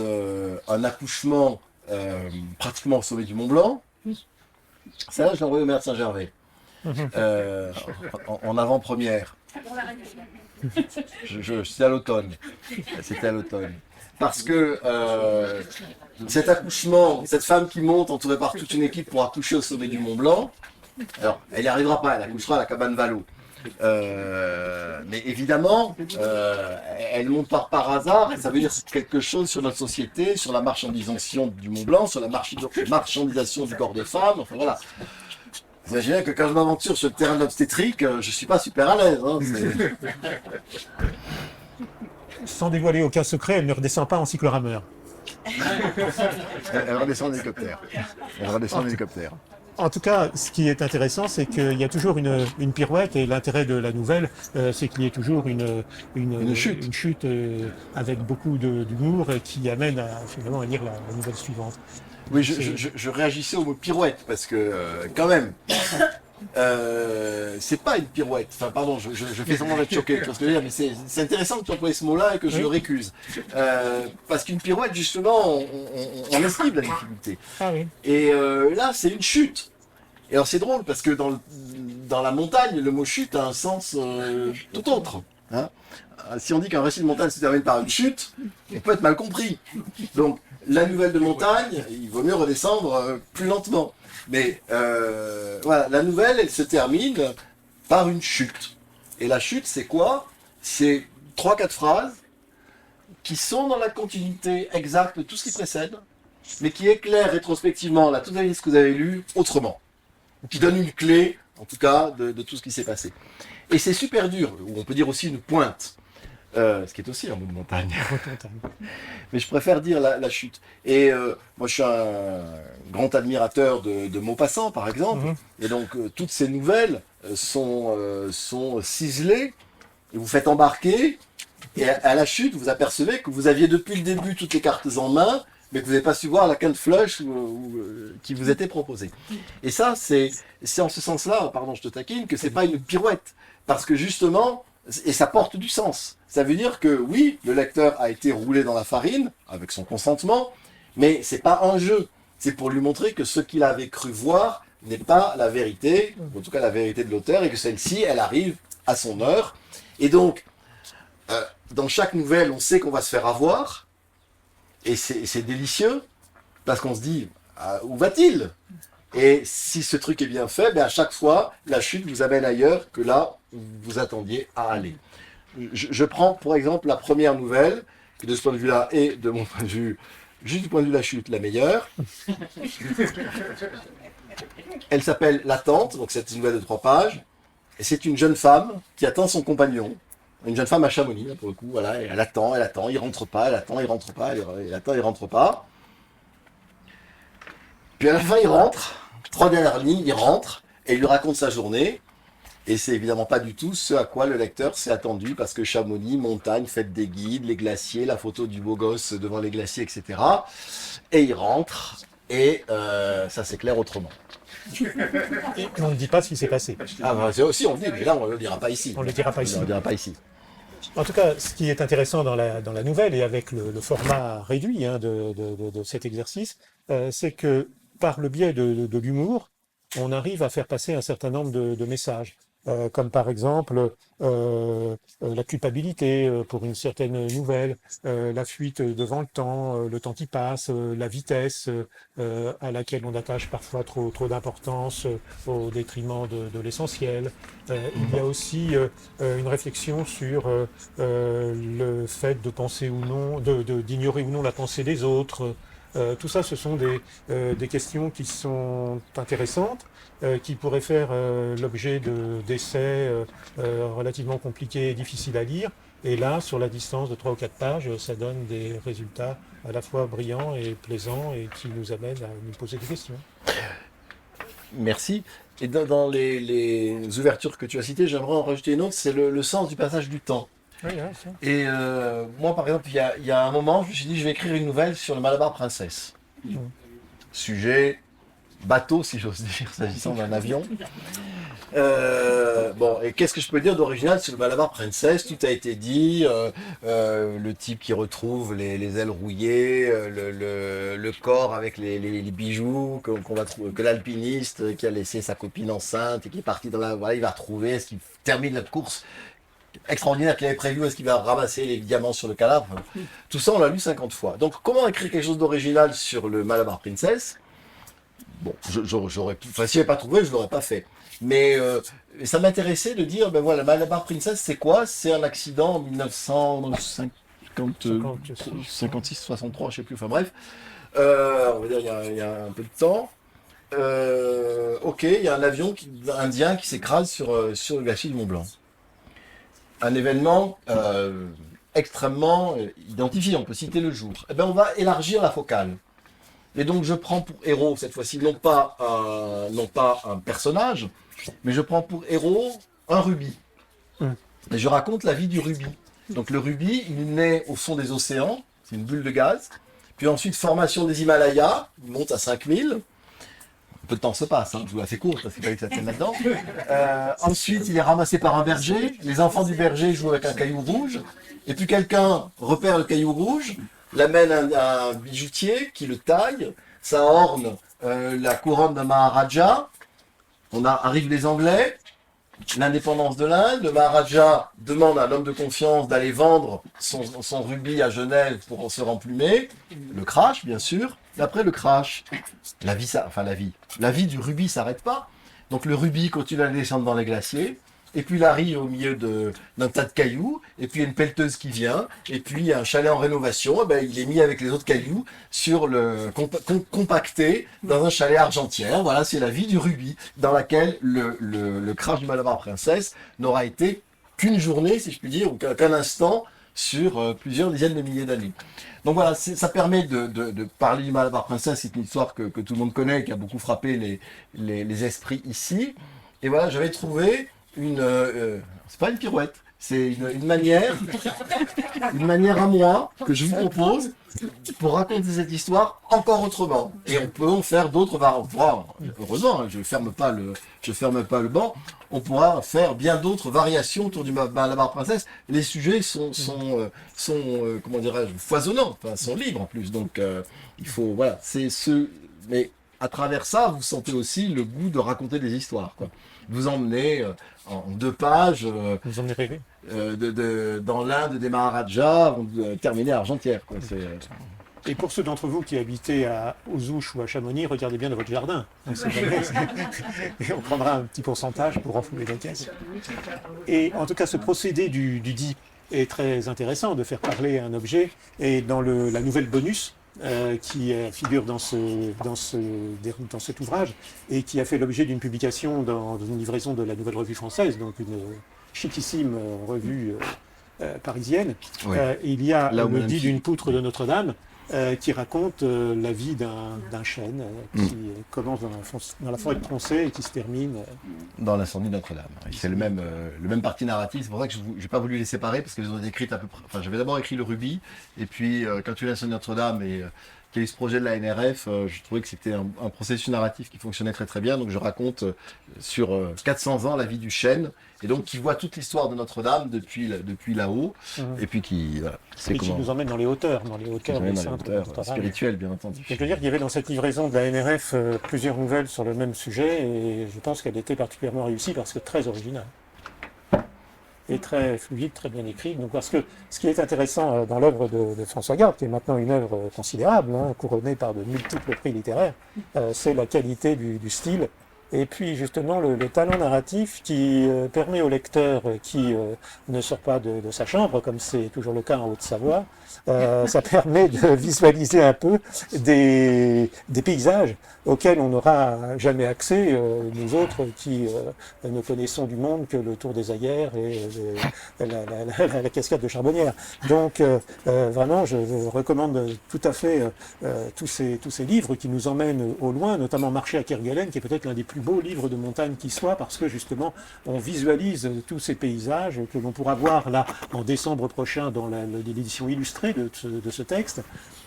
un accouchement pratiquement au sommet du Mont Blanc. Ça, je l'ai envoyé au maire de Saint-Gervais, en avant-première. C'était à l'automne. C'était à l'automne. Parce que cet accouchement, cette femme qui monte entourée par toute une équipe pour accoucher au sommet du Mont Blanc, alors elle n'y arrivera pas, elle accouchera à la cabane Valo. Mais évidemment, elle monte par hasard, et ça veut dire quelque chose sur notre société, sur la marchandisation du Mont Blanc, sur la marchandisation du corps des femmes, enfin voilà. Vous imaginez que quand je m'aventure sur le terrain de l'obstétrique, je suis pas super à l'aise. Hein, Sans dévoiler aucun secret, elle ne redescend pas en cyclorameur. Elle redescend en hélicoptère. En tout cas, ce qui est intéressant, c'est qu'il y a toujours une pirouette, et l'intérêt de la nouvelle, c'est qu'il y ait toujours une chute avec beaucoup d'humour qui amène finalement à lire la nouvelle suivante. Oui, je réagissais au mot pirouette, parce que quand même, c'est pas une pirouette. Enfin, pardon, je fais semblant d'être choqué, tu vois ce que je veux dire, mais c'est intéressant que tu emploies ce mot-là et que je le récuse. Parce qu'une pirouette, justement, on esquive la difficulté. Ah oui. Et là, c'est une chute. Et alors, c'est drôle, parce que dans la montagne, le mot chute a un sens tout autre. Hein. Si on dit qu'un récit de montagne se termine par une chute, on peut être mal compris. Donc, la nouvelle de montagne, il vaut mieux redescendre plus lentement. Mais voilà, la nouvelle, elle se termine par une chute. Et la chute, c'est quoi? C'est 3-4 phrases qui sont dans la continuité exacte de tout ce qui précède, mais qui éclairent rétrospectivement la totalité de ce que vous avez lu autrement. Qui donne une clé, en tout cas, de tout ce qui s'est passé. Et c'est super dur, ou on peut dire aussi une pointe. Ce qui est aussi un bout de montagne. Mais je préfère dire la chute. Et moi, je suis un grand admirateur de Maupassant, par exemple. Et donc, toutes ces nouvelles sont ciselées. Et vous faites embarquer. Et à la chute, vous apercevez que vous aviez depuis le début toutes les cartes en main, mais que vous n'avez pas su voir la quinte flush qui vous était proposée. Et ça, c'est en ce sens-là, pardon, je te taquine, que c'est pas une pirouette. Parce que justement, et ça porte du sens. Ça veut dire que oui, le lecteur a été roulé dans la farine, avec son consentement, mais c'est pas un jeu. C'est pour lui montrer que ce qu'il avait cru voir n'est pas la vérité, en tout cas la vérité de l'auteur, et que celle-ci, elle arrive à son heure. Et donc, dans chaque nouvelle, on sait qu'on va se faire avoir, et c'est délicieux, parce qu'on se dit, où va-t-il? Et si ce truc est bien fait, ben à chaque fois, la chute vous amène ailleurs que là où vous attendiez à aller. Je prends pour exemple la première nouvelle, qui de ce point de vue-là est, de mon point de vue, juste du point de vue de la chute, la meilleure. Elle s'appelle L'attente, donc c'est une nouvelle de 3 pages. Et c'est une jeune femme qui attend son compagnon. Une jeune femme à Chamonix, là, pour le coup, voilà, et elle attend, il rentre pas, elle attend, il rentre pas, elle attend, il rentre pas. Puis à la fin, il rentre, 3 dernières lignes, il rentre, et il lui raconte sa journée. Et c'est évidemment pas du tout ce à quoi le lecteur s'est attendu, parce que Chamonix, montagne, fête des guides, les glaciers, la photo du beau gosse devant les glaciers, etc. Et il rentre, et ça s'éclaire autrement. Et on ne dit pas ce qui s'est passé. Ah bah c'est aussi, on le dit, mais là on ne le dira pas ici. On ne le dira pas ici. On le dira pas ici. En tout cas, ce qui est intéressant dans la nouvelle, et avec le format réduit de cet exercice, c'est que par le biais de l'humour, on arrive à faire passer un certain nombre de messages. Comme par exemple la culpabilité pour une certaine nouvelle, la fuite devant le temps qui passe, la vitesse à laquelle on attache parfois trop d'importance au détriment de l'essentiel. Il y a aussi une réflexion sur le fait de penser ou non, d'ignorer ou non la pensée des autres. Tout ça, ce sont des questions qui sont intéressantes, qui pourraient faire l'objet d'essais relativement compliqués et difficiles à lire. Et là, sur la distance de 3 ou 4 pages, ça donne des résultats à la fois brillants et plaisants et qui nous amènent à nous poser des questions. Merci. Et dans les ouvertures que tu as citées, j'aimerais en rajouter une autre, c'est le sens du passage du temps. Oui, ça. Et moi, par exemple, il y a un moment, je me suis dit, je vais écrire une nouvelle sur le Malabar Princess. Sujet bateau, si j'ose dire, s'agissant d'un avion. Bon, et qu'est-ce que je peux dire d'original sur le Malabar Princess? Tout a été dit, le type qui retrouve les ailes rouillées, le corps avec les bijoux qu'on va trouver, que l'alpiniste qui a laissé sa copine enceinte et qui est parti dans la... Voilà, il va retrouver, est-ce qu'il termine la course extraordinaire qu'il avait prévu, est-ce qu'il va ramasser les diamants sur le cadavre? Tout ça, on l'a lu 50 fois. Donc, comment écrire quelque chose d'original sur le Malabar Princess? Bon, j'aurais pu... Enfin, si je n'avais pas trouvé, je ne l'aurais pas fait. Mais ça m'intéressait de dire, ben voilà, Malabar Princess, c'est quoi? C'est un accident en 1956, 63, je sais plus, enfin bref. On va dire, il y a un peu de temps. Ok, il y a un avion indien qui s'écrase sur le glacier du Mont Blanc. Un événement extrêmement identifié, on peut citer le jour. Eh ben, on va élargir la focale. Et donc je prends pour héros, cette fois-ci, non pas un personnage, mais je prends pour héros un rubis. Et je raconte la vie du rubis. Donc le rubis, il naît au fond des océans, c'est une bulle de gaz. Puis ensuite, formation des Himalayas, il monte à 5000. Un peu de temps se passe, je vous la fais courte parce qu'il fallait que ça tienne là-dedans. Ensuite, il est ramassé par un berger. Les enfants du berger jouent avec un caillou rouge. Et puis quelqu'un repère le caillou rouge, l'amène à un bijoutier qui le taille. Ça orne la couronne d'un Maharaja. Arrivent les Anglais, l'indépendance de l'Inde. Le Maharaja demande à un homme de confiance d'aller vendre son rubis à Genève pour se remplumer. Le crash, bien sûr. Et après le crash, la vie du rubis s'arrête pas. Donc le rubis continue à descendre dans les glaciers. et puis Larry au milieu d'un tas de cailloux, et puis il y a une pelleteuse qui vient, et puis un chalet en rénovation, eh ben, il est mis avec les autres cailloux sur compacté dans un chalet argentière. Voilà, c'est la vie du rubis, dans laquelle le crash du Malabar Princess n'aura été qu'une journée, si je puis dire, ou qu'un instant sur plusieurs dizaines de milliers d'années. Donc voilà, ça permet de parler du Malabar Princess, c'est une histoire que tout le monde connaît, qui a beaucoup frappé les esprits ici. Et voilà, j'avais trouvé c'est pas une pirouette, c'est une manière à moi que je vous propose pour raconter cette histoire encore autrement. Et on peut en faire d'autres variations. Heureusement, je ferme pas le banc. On pourra faire bien d'autres variations autour du Malabar Princess. Les sujets sont comment dirais-je, foisonnants, enfin, sont libres en plus. Donc il faut, voilà, mais à travers ça, vous sentez aussi le goût de raconter des histoires, quoi. Vous emmenez en 2 pages Vous en rêvé. dans l'Inde des Maharajas, terminer à Argentière, quoi. Et pour ceux d'entre vous qui habitez aux Ouches ou à Chamonix, regardez bien dans votre jardin. On sait jamais. Et on prendra un petit pourcentage pour renflouer la caisse. Et en tout cas, ce procédé du dit est très intéressant, de faire parler un objet. Et dans la nouvelle bonus, qui figure dans cet ouvrage et qui a fait l'objet d'une publication dans une livraison de la Nouvelle Revue Française, donc une chiquissime revue parisienne. Oui. Il y a Là où le Madame dit Philippe- d'une poutre de Notre-Dame qui raconte la vie d'un chêne qui commence dans la forêt de Poncé et qui se termine. Dans l'incendie de Notre-Dame. Et c'est le même parti narratif. C'est pour ça que je n'ai pas voulu les séparer, parce que je les ai écrites à peu près. Enfin, j'avais d'abord écrit le Rubis, et puis quand tu eu l'incendie de Notre-Dame et qu'il y a eu ce projet de la NRF, je trouvais que c'était un processus narratif qui fonctionnait très très bien. Donc je raconte sur 400 ans la vie du chêne, et donc qui voit toute l'histoire de Notre-Dame depuis là-haut, et puis qui Nous emmène dans les hauteurs des cintres de Notre-Dame. spirituel, bien entendu. Et je veux dire qu'il y avait dans cette livraison de la NRF plusieurs nouvelles sur le même sujet, et je pense qu'elle était particulièrement réussie parce que très originale. Et très fluide, très bien écrite. Donc, parce que ce qui est intéressant dans l'œuvre de François Garde, qui est maintenant une œuvre considérable, couronnée par de multiples prix littéraires, c'est la qualité du style. Et puis justement le talent narratif qui permet au lecteur qui ne sort pas de sa chambre, comme c'est toujours le cas en Haute-Savoie, ça permet de visualiser un peu des paysages auxquels on n'aura jamais accès, nous autres qui ne connaissons du monde que le Tour des Aguerres et la cascade de Charbonnières. Donc vraiment, je recommande tout à fait tous ces livres qui nous emmènent au loin, notamment Marcher à Kerguelen, qui est peut-être l'un des plus beaux livres de montagne qui soit, parce que justement, on visualise tous ces paysages que l'on pourra voir là en décembre prochain dans l'édition illustrée de ce texte.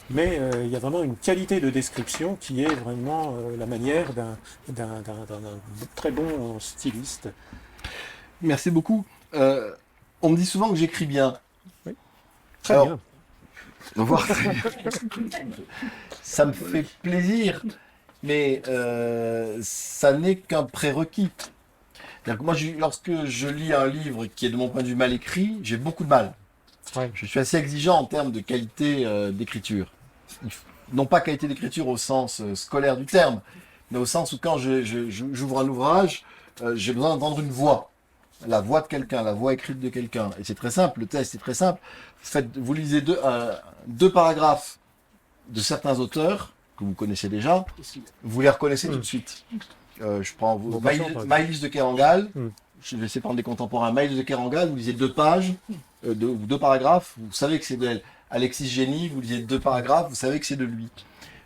Mais il y a vraiment une qualité de description qui est vraiment la manière d'un très bon styliste. Merci beaucoup. On me dit souvent que j'écris bien. Très Alors, bien. Au revoir. Ça me fait plaisir, mais ça n'est qu'un prérequis. C'est-à-dire que moi, lorsque je lis un livre qui est de mon point de vue mal écrit, j'ai beaucoup de mal. Ouais. Je suis assez exigeant en termes de qualité d'écriture. Non pas qualité d'écriture au sens scolaire du terme, mais au sens où quand j'ouvre un ouvrage, j'ai besoin d'entendre une voix. La voix de quelqu'un, la voix écrite de quelqu'un. Et c'est très simple, le test est très simple. Vous lisez deux paragraphes de certains auteurs que vous connaissez déjà, vous les reconnaissez tout de suite. Je prends Maïlis de Kerangal, je vais essayer de prendre des contemporains. Maïlis de Kerangal, vous lisez 2 pages, deux paragraphes, vous savez que c'est d'elle. Alexis Génie, vous lisez 2 paragraphes, vous savez que c'est de lui.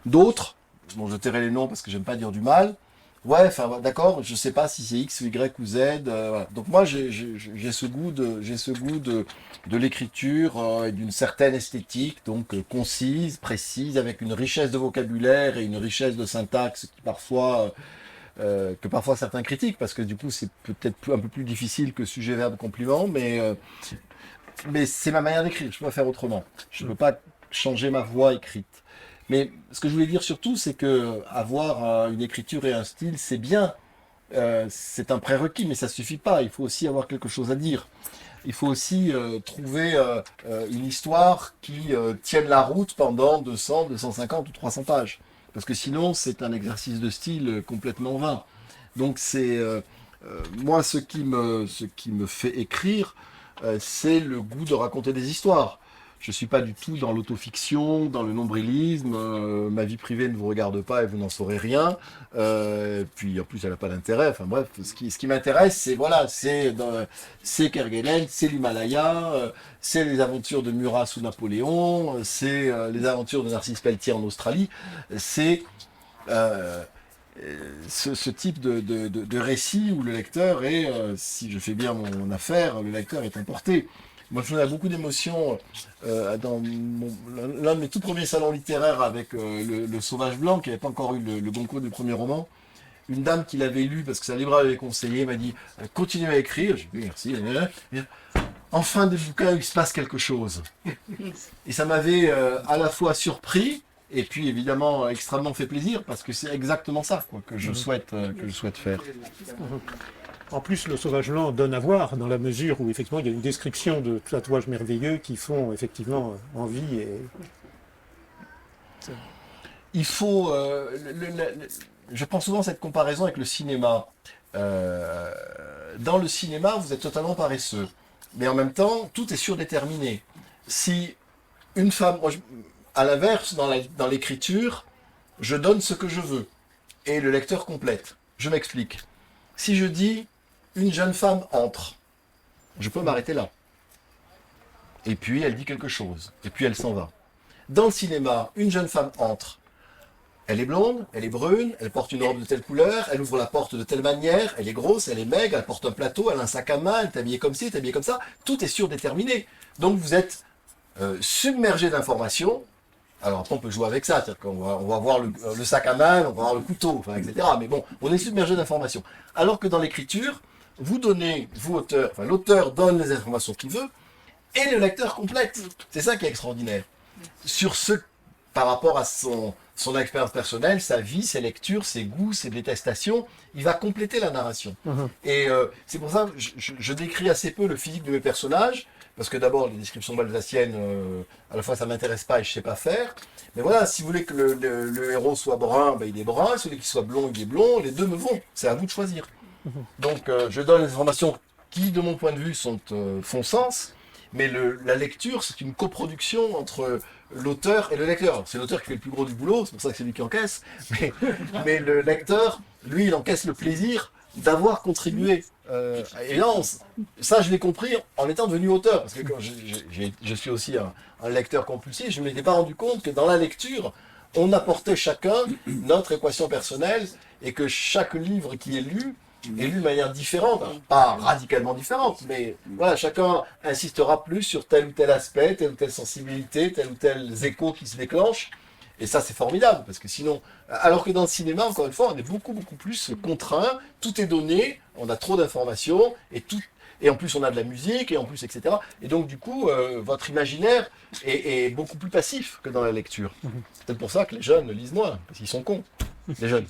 D'autres, bon, je tairai les noms parce que j'aime pas dire du mal. Ouais, enfin d'accord, je sais pas si c'est X ou Y ou Z. Voilà. Donc moi j'ai ce goût de l'écriture et d'une certaine esthétique, donc concise, précise, avec une richesse de vocabulaire et une richesse de syntaxe qui parfois certains critiquent, parce que du coup c'est peut-être un peu plus difficile que sujet, verbe, complément, mais c'est ma manière d'écrire, je peux pas faire autrement. Je ne peux pas changer ma voix écrite. Mais ce que je voulais dire surtout, c'est que avoir une écriture et un style, c'est bien. C'est un prérequis, mais ça suffit pas. Il faut aussi avoir quelque chose à dire. Il faut aussi trouver une histoire qui tienne la route pendant 200, 250 ou 300 pages. Parce que sinon, c'est un exercice de style complètement vain. Donc moi, ce qui me fait écrire, c'est le goût de raconter des histoires. Je ne suis pas du tout dans l'autofiction, dans le nombrilisme. Ma vie privée ne vous regarde pas et vous n'en saurez rien. Puis en plus, elle n'a pas d'intérêt. Enfin bref, ce qui m'intéresse, c'est Kerguelen, c'est l'Himalaya, c'est les aventures de Murat sous Napoléon, c'est les aventures de Narcisse Pelletier en Australie. C'est ce type de récit où le lecteur est, si je fais bien mon affaire, le lecteur est emporté. Moi, je me beaucoup d'émotions dans l'un de mes tout premiers salons littéraires avec le Sauvage Blanc, qui n'avait pas encore eu le Goncourt du premier roman. Une dame qui l'avait lu, parce que sa libraire l'avait conseillé, m'a dit « Continuez à écrire ». J'ai dit « Merci ». En fin de bouquin, il se passe quelque chose. Et ça m'avait à la fois surpris, et puis évidemment extrêmement fait plaisir, parce que c'est exactement ça que je souhaite faire. En plus, le Sauvage Blanc donne à voir, dans la mesure où effectivement il y a une description de tatouages merveilleux qui font effectivement envie. Et... Il faut... je prends souvent cette comparaison avec le cinéma. Dans le cinéma, vous êtes totalement paresseux. Mais en même temps, tout est surdéterminé. Si une femme... À l'inverse, dans l'écriture, je donne ce que je veux. Et le lecteur complète. Je m'explique. Si je dis... Une jeune femme entre. Je peux m'arrêter là. Et puis elle dit quelque chose. Et puis elle s'en va. Dans le cinéma, une jeune femme entre. Elle est blonde, elle est brune, elle porte une robe de telle couleur, elle ouvre la porte de telle manière, elle est grosse, elle est maigre, elle porte un plateau, elle a un sac à main, elle est habillée comme ci, elle est habillée comme ça. Tout est surdéterminé. Donc vous êtes submergé d'informations. Alors après on peut jouer avec ça, c'est-à-dire qu'on va voir le sac à main, on va voir le couteau, enfin, etc. Mais bon, on est submergé d'informations. Alors que dans l'écriture, vous donnez, vous auteur, enfin l'auteur donne les informations qu'il veut, et le lecteur complète. C'est ça qui est extraordinaire. Sur par rapport à son expérience personnelle, sa vie, ses lectures, ses goûts, ses détestations, il va compléter la narration. Et c'est pour ça que je décris assez peu le physique de mes personnages, parce que d'abord, les descriptions balsaciennes, à la fois ça m'intéresse pas et je sais pas faire. Mais voilà, si vous voulez que le héros soit brun, ben, il est brun, si vous voulez qu'il soit blond, il est blond, les deux me vont. C'est à vous de choisir. Donc je donne les informations qui, de mon point de vue, font sens, mais la lecture, c'est une coproduction entre l'auteur et le lecteur. C'est l'auteur qui fait le plus gros du boulot, c'est pour ça que c'est lui qui encaisse, mais le lecteur, lui, il encaisse le plaisir d'avoir contribué. Et là, ça, je l'ai compris en étant devenu auteur, parce que quand je suis aussi un lecteur compulsif, je ne m'étais pas rendu compte que dans la lecture, on apportait chacun notre équation personnelle, et que chaque livre qui est lu de manière différente, pas radicalement différente, mais voilà, chacun insistera plus sur tel ou tel aspect, telle ou telle sensibilité, tel ou tel écho qui se déclenche. Et ça, c'est formidable, parce que sinon... Alors que dans le cinéma, encore une fois, on est beaucoup, beaucoup plus contraint, tout est donné, on a trop d'informations, et en plus on a de la musique, et en plus, etc. Et donc, du coup, votre imaginaire est beaucoup plus passif que dans la lecture. C'est peut-être pour ça que les jeunes lisent moins, parce qu'ils sont cons, les jeunes.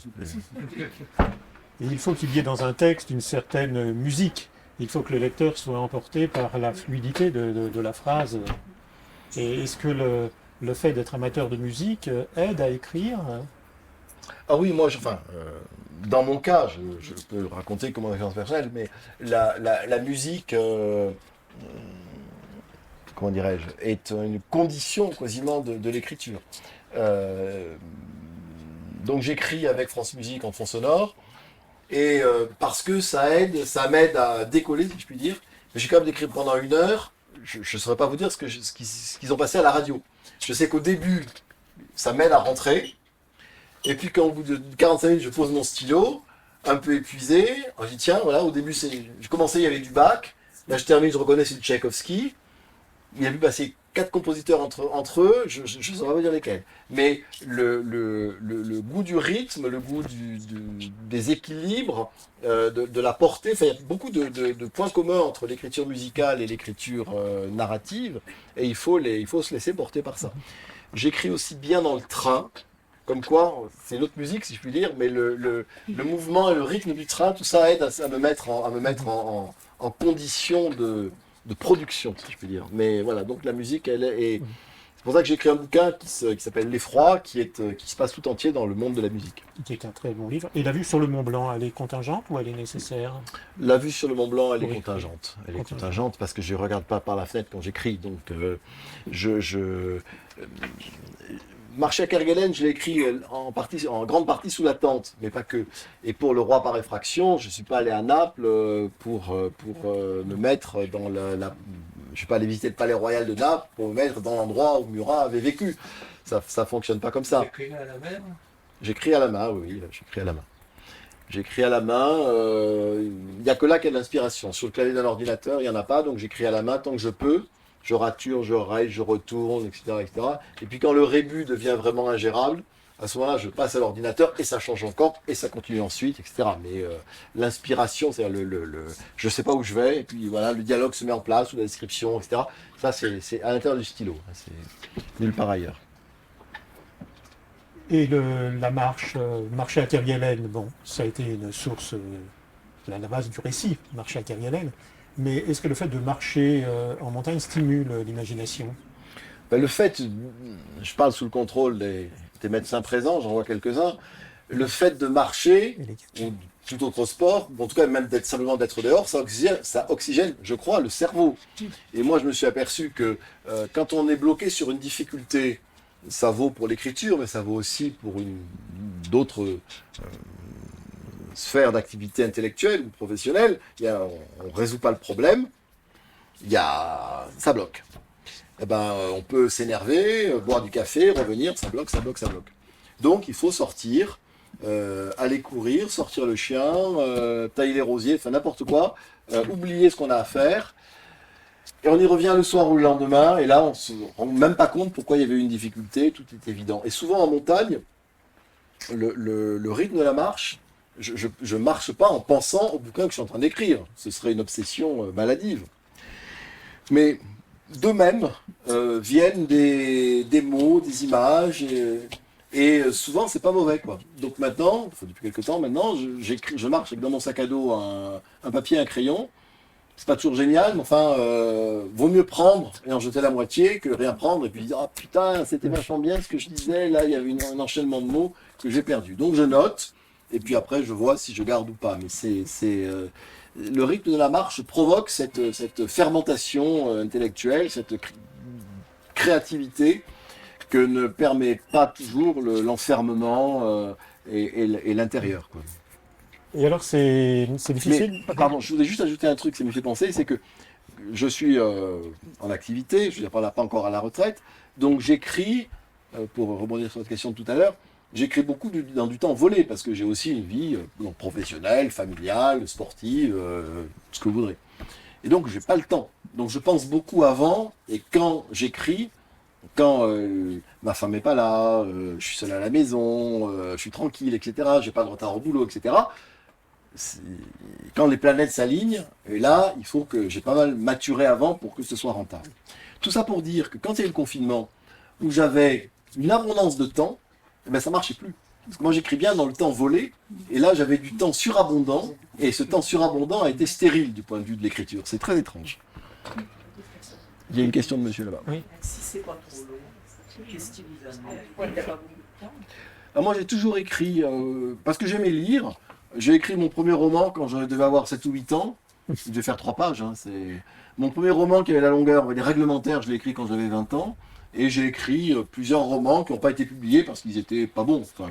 Et il faut qu'il y ait dans un texte une certaine musique. Il faut que le lecteur soit emporté par la fluidité de la phrase. Et est-ce que le fait d'être amateur de musique aide à écrire? Ah oui, moi, dans mon cas, je peux raconter comme mon expérience personnelle, mais la musique, comment dirais-je, est une condition quasiment de l'écriture. Donc j'écris avec France Musique en fond sonore, et parce que ça m'aide à décoller, si je puis dire. J'ai quand même d'écrire pendant 1 heure, je ne saurais pas vous dire ce qu'ils ont passé à la radio. Je sais qu'au début, ça m'aide à rentrer, et puis quand au bout de 45 minutes, je pose mon stylo, un peu épuisé, je dis tiens, voilà, au début, je commençais, il y avait du Bach, là je termine, je reconnais, c'est du Tchaïkovski, il a pu passer 4 compositeurs entre eux, je ne saurais pas dire lesquels. Mais le goût du rythme, le goût des équilibres, de la portée, il y a beaucoup de points communs entre l'écriture musicale et l'écriture narrative, et il faut se laisser porter par ça. J'écris aussi bien dans le train, comme quoi, c'est une autre musique si je puis dire, mais le mouvement et le rythme du train, tout ça aide à me mettre en condition de production, si je puis dire. Mais voilà, donc la musique, C'est pour ça que j'ai écrit un bouquin qui s'appelle L'Effroi, qui se passe tout entier dans le monde de la musique. Qui est un très bon livre. Et la vue sur le Mont Blanc, elle est contingente ou elle est nécessaire? La vue sur le Mont Blanc, elle est Oui. contingente. Elle est Contingente. contingente parce que je ne regarde pas par la fenêtre quand j'écris. Donc, Marcher à Kerguelen, je l'ai écrit en grande partie sous la tente, mais pas que. Et pour Le Roi par effraction, je ne suis pas allé à Naples pour me mettre dans je ne suis pas allé visiter le palais royal de Naples pour me mettre dans l'endroit où Murat avait vécu. Ça ne fonctionne pas comme ça. Écrit à la mer. J'écris à la main, oui, j'écris à la main. J'écris à la main, il n'y a que là qu'il y a de l'inspiration. Sur le clavier d'un ordinateur, il n'y en a pas, donc j'écris à la main tant que je peux. Je rature, je raye, je retourne, etc., etc. Et puis quand le rébut devient vraiment ingérable, à ce moment-là, je passe à l'ordinateur et ça change encore et ça continue ensuite, etc. Mais l'inspiration, c'est-à-dire je ne sais pas où je vais, et puis voilà, le dialogue se met en place, ou la description, etc. Ça, c'est à l'intérieur du stylo, hein, c'est nulle part ailleurs. Et la marcher à Kerguelen, bon, ça a été une source, la base du récit, marcher à Kerguelen. Mais est-ce que le fait de marcher en montagne stimule l'imagination? Ben, le fait, je parle sous le contrôle des médecins présents, j'en vois quelques-uns, le fait de marcher, ou tout autre sport, en tout cas même simplement d'être dehors, ça oxygène, je crois, le cerveau. Et moi je me suis aperçu que quand on est bloqué sur une difficulté, ça vaut pour l'écriture, mais ça vaut aussi pour d'autres sphères d'activité intellectuelle ou professionnelle. On ne résout pas le problème, ça bloque. Eh ben, on peut s'énerver, boire du café, revenir, ça bloque, ça bloque, ça bloque. Donc il faut sortir, aller courir, sortir le chien, tailler les rosiers, enfin n'importe quoi, oublier ce qu'on a à faire. Et on y revient le soir ou le lendemain, et là on ne se rend même pas compte pourquoi il y avait une difficulté, tout est évident. Et souvent en montagne, le rythme de la marche, je ne marche pas en pensant au bouquin que je suis en train d'écrire. Ce serait une obsession maladive. Mais d'eux-mêmes viennent des mots, des images, et souvent c'est pas mauvais, quoi. Donc maintenant, depuis quelques temps maintenant, je marche avec dans mon sac à dos un papier, un crayon. C'est pas toujours génial, mais enfin, vaut mieux prendre et en jeter la moitié que rien prendre et puis dire, ah putain, c'était vachement bien ce que je disais, là il y avait un enchaînement de mots que j'ai perdu. Donc je note, et puis après je vois si je garde ou pas. Mais le rythme de la marche provoque cette fermentation intellectuelle, cette créativité que ne permet pas toujours l'enfermement et l'intérieur, quoi. Et alors c'est difficile? Mais, pardon, je voulais juste ajouter un truc qui me fait penser, c'est que je suis en activité, je ne suis pas encore à la retraite, donc j'écris, pour rebondir sur votre question de tout à l'heure, j'écris beaucoup dans du temps volé, parce que j'ai aussi une vie professionnelle, familiale, sportive, ce que vous voudrez. Et donc je n'ai pas le temps. Donc je pense beaucoup avant, et quand j'écris, quand ma femme n'est pas là, je suis seul à la maison, je suis tranquille, etc., j'ai pas de retard au boulot, etc., quand les planètes s'alignent, et là, il faut que j'ai pas mal maturé avant pour que ce soit rentable. Tout ça pour dire que quand il y a eu le confinement, où j'avais une abondance de temps, eh ben, ça marchait plus. Parce que moi, j'écris bien dans le temps volé, et là, j'avais du temps surabondant, et ce temps surabondant a été stérile du point de vue de l'écriture. C'est très étrange. Il y a une question de monsieur là-bas. Oui. Si c'est pas trop long, qu'est-ce qui vous amène? Alors moi, j'ai toujours écrit, parce que j'aimais lire. J'ai écrit mon premier roman quand je devais avoir 7 ou 8 ans. Je devais faire 3 pages. Hein, mon premier roman qui avait la longueur, les réglementaires, je l'ai écrit quand j'avais 20 ans. Et j'ai écrit plusieurs romans qui n'ont pas été publiés parce qu'ils n'étaient pas bons. Enfin,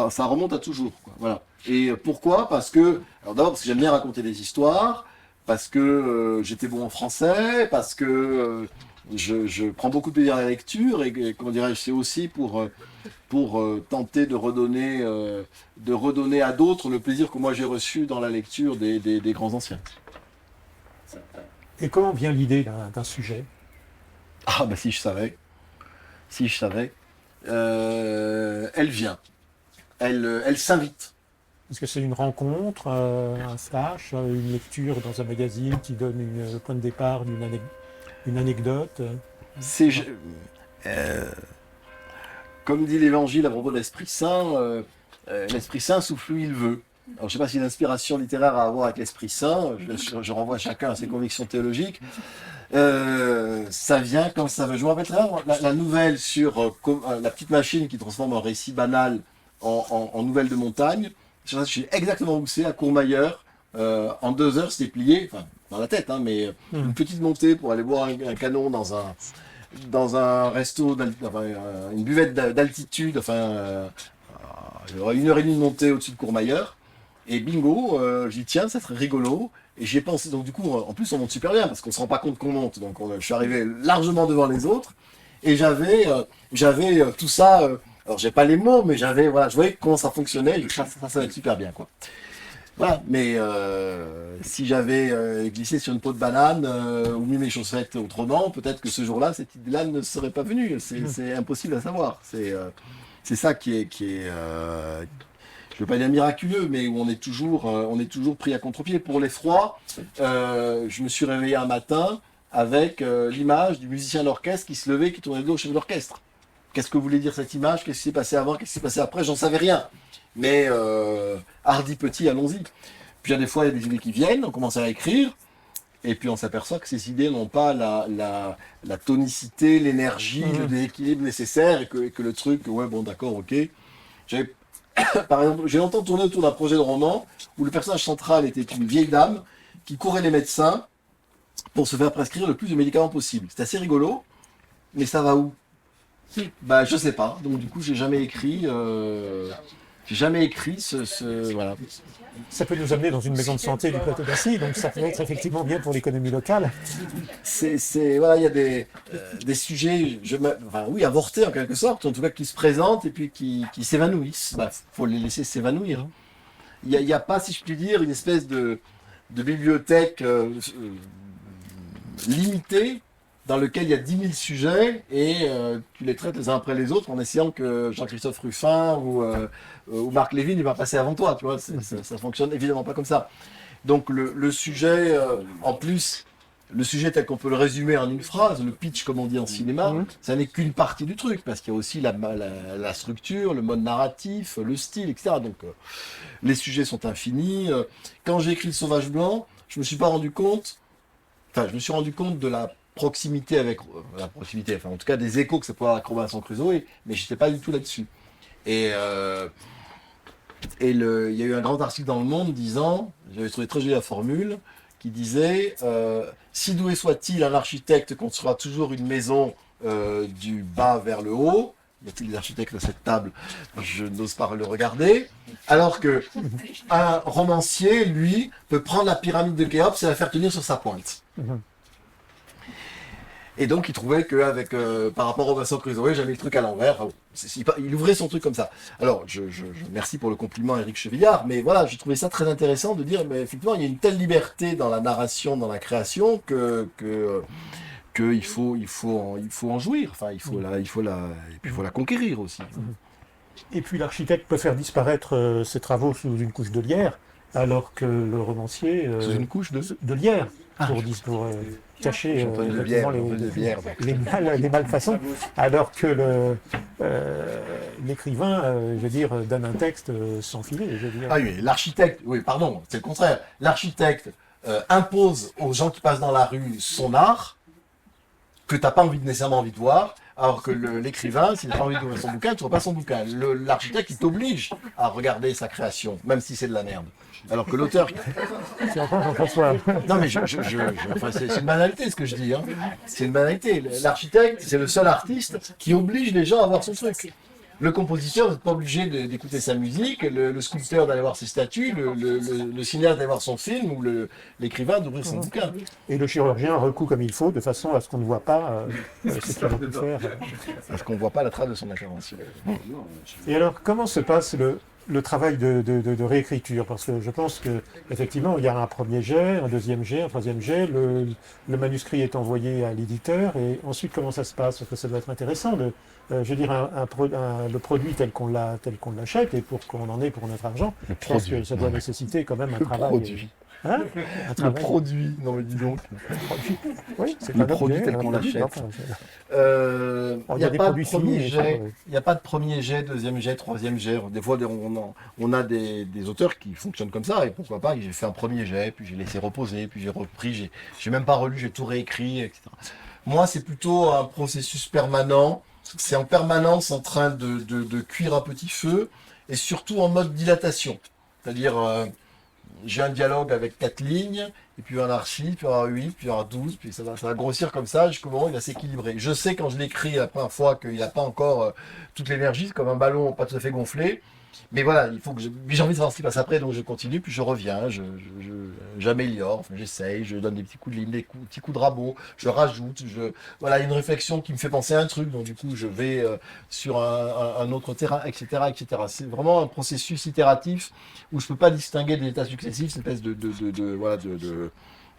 ça remonte à toujours, quoi. Voilà. Et pourquoi? Parce que, alors d'abord parce que j'aime bien raconter des histoires, parce que j'étais bon en français, parce que je prends beaucoup de plaisir à la lecture, et comment dirais-je, c'est aussi pour tenter de redonner à d'autres le plaisir que moi j'ai reçu dans la lecture des grands anciens. Et comment vient l'idée d'un sujet? Ah bah si je savais, elle vient, elle s'invite. Est-ce que c'est une rencontre, un flash, une lecture dans un magazine qui donne le point de départ d'une anecdote? Comme dit l'Évangile à propos de l'Esprit Saint, l'Esprit Saint souffle où il veut. Alors, je ne sais pas si l'inspiration littéraire a à voir avec l'Esprit Saint, je renvoie chacun à ses convictions théologiques. ça vient quand ça veut. Je me rappelle très bien la nouvelle sur la petite machine qui transforme un récit banal en nouvelle de montagne. Je sais exactement où c'est, à Courmayeur. En 2 heures, c'était plié, enfin, dans la tête, hein, mais une petite montée pour aller boire un canon dans un resto, enfin, une buvette d'altitude, enfin, 1h30 de montée au-dessus de Courmayeur. Et bingo, j'y tiens, ça serait rigolo. Et j'y ai pensé, donc du coup, en plus, on monte super bien, parce qu'on se rend pas compte qu'on monte. Donc je suis arrivé largement devant les autres. Et j'avais tout ça, alors j'ai pas les mots, mais voilà, je voyais comment ça fonctionnait. Ça va être super bien, quoi. Voilà, mais si j'avais glissé sur une peau de banane ou mis mes chaussettes autrement, peut-être que ce jour-là, cette idée-là ne serait pas venue. C'est impossible à savoir. C'est ça qui est je ne veux pas dire miraculeux, mais où on est toujours pris à contre-pied. Pour l'effroi, je me suis réveillé un matin avec l'image du musicien d'orchestre qui se levait, qui tournait le dos au chef d'orchestre. Qu'est-ce que voulait dire cette image? Qu'est-ce qui s'est passé avant? Qu'est-ce qui s'est passé après? J'en savais rien. Mais hardi petit, allons-y. Puis des fois, il y a des idées qui viennent, on commence à écrire, et puis on s'aperçoit que ces idées n'ont pas la tonicité, l'énergie, le déséquilibre nécessaire, et que le truc, ouais, bon, d'accord, ok. Par exemple, j'ai longtemps tourné autour d'un projet de roman où le personnage central était une vieille dame qui courait les médecins pour se faire prescrire le plus de médicaments possible. C'est assez rigolo, mais ça va où? Bah, je sais pas. Donc du coup, j'ai jamais écrit voilà. Ça peut nous amener dans une maison de santé du plateau d'Assy, donc ça peut être effectivement bien pour l'économie locale. Voilà, il y a des sujets, oui, avortés en quelque sorte, en tout cas qui se présentent et puis qui s'évanouissent. Bah, faut les laisser s'évanouir. Hein. Il y a pas, si je puis dire, une espèce de bibliothèque limitée dans lequel il y a 10 000 sujets et tu les traites les uns après les autres en essayant que Jean-Christophe Ruffin ou Marc Lévy ne va passer avant toi. Tu vois, ça fonctionne évidemment pas comme ça. Donc le sujet, en plus, le sujet tel qu'on peut le résumer en une phrase, le pitch comme on dit en cinéma, ça n'est qu'une partie du truc parce qu'il y a aussi la structure, le mode narratif, le style, etc. Donc les sujets sont infinis. Quand j'ai écrit Le Sauvage Blanc, je me suis rendu compte de la proximité enfin en tout cas des échos que ça pouvait avoir avec Robinson Crusoe, mais j'étais pas du tout là-dessus. Et il y a eu un grand article dans Le Monde disant, j'avais trouvé très jolie la formule, qui disait si doué soit-il, un architecte construira toujours une maison du bas vers le haut. Y a-t-il des architectes à cette table? Je n'ose pas le regarder. Alors que un romancier, lui, peut prendre la pyramide de Khéops et la faire tenir sur sa pointe. Et donc il trouvait qu'avec par rapport au Robinson Crusoe, j'avais le truc à l'envers. Enfin, il ouvrait son truc comme ça. Alors je merci pour le compliment à Éric Chevillard, mais voilà, j'ai trouvé ça très intéressant de dire, mais effectivement, il y a une telle liberté dans la narration, dans la création, qu'il faut en jouir. Enfin, il faut la conquérir aussi. Et puis l'architecte peut faire disparaître ses travaux sous une couche de lierre, alors que le romancier sous une couche de lierre pour cacher les malfaçons, alors que l'écrivain, je veux dire, donne un texte sans filet. Je veux dire. Ah oui, l'architecte, oui, pardon, c'est le contraire. L'architecte impose aux gens qui passent dans la rue son art, que tu n'as pas nécessairement envie de voir, alors que l'écrivain, s'il n'a pas envie d'ouvrir son bouquin, tu ne vois pas son bouquin. L'architecte, il t'oblige à regarder sa création, même si c'est de la merde. Alors que l'auteur... C'est encore Jean-François. Non mais enfin, c'est une banalité ce que je dis. Hein. C'est une banalité. L'architecte, c'est le seul artiste qui oblige les gens à voir son truc. Le compositeur n'est pas obligé d'écouter sa musique, le sculpteur d'aller voir ses statues, le cinéaste d'aller voir son film, ou l'écrivain d'ouvrir son bouquin. Et le chirurgien recoue comme il faut, de façon à ce qu'on ne voit pas ce qu'il a pu faire. Parce qu'on ne voit pas la trace de son intervention. Et alors, comment se passe le travail de réécriture? Parce que je pense qu'effectivement, il y a un premier jet, un deuxième jet, un troisième jet, le manuscrit est envoyé à l'éditeur, et ensuite, comment ça se passe? Parce que ça doit être intéressant, je veux dire, le produit tel qu'on l'achète, et pour qu'on en ait pour notre argent, je pense que ça doit nécessiter quand même un travail. Produit. Hein? Le produit, non mais dis donc. Oui, c'est le un produit objet, tel qu'on l'achète. Enfin, Il n'y a pas de premier jet. Il n'y a pas de premier jet, deuxième jet, troisième jet. Des fois, on a des auteurs qui fonctionnent comme ça, et pourquoi pas, j'ai fait un premier jet, puis j'ai laissé reposer, puis j'ai repris, j'ai même pas relu, j'ai tout réécrit, etc. Moi, c'est plutôt un processus permanent. C'est en permanence en train de cuire à petit feu et surtout en mode dilatation. C'est-à-dire, j'ai un dialogue avec 4 lignes, et puis il y en a 6, puis il y en a 8, puis il y en a 12, puis ça va grossir comme ça jusqu'au moment où il va s'équilibrer. Je sais quand je l'écris la première fois qu'il n'a pas encore toute l'énergie, c'est comme un ballon pas tout à fait gonflé. Mais voilà, il faut que j'ai envie de savoir ce qui passe après, donc je continue, puis je reviens, j'améliore, enfin, j'essaye, je donne des petits coups de ligne, petits coups de rabot, je rajoute, voilà, une réflexion qui me fait penser à un truc, donc du coup je vais sur un autre terrain, etc., etc. C'est vraiment un processus itératif où je peux pas distinguer des états successifs, c'est une espèce voilà,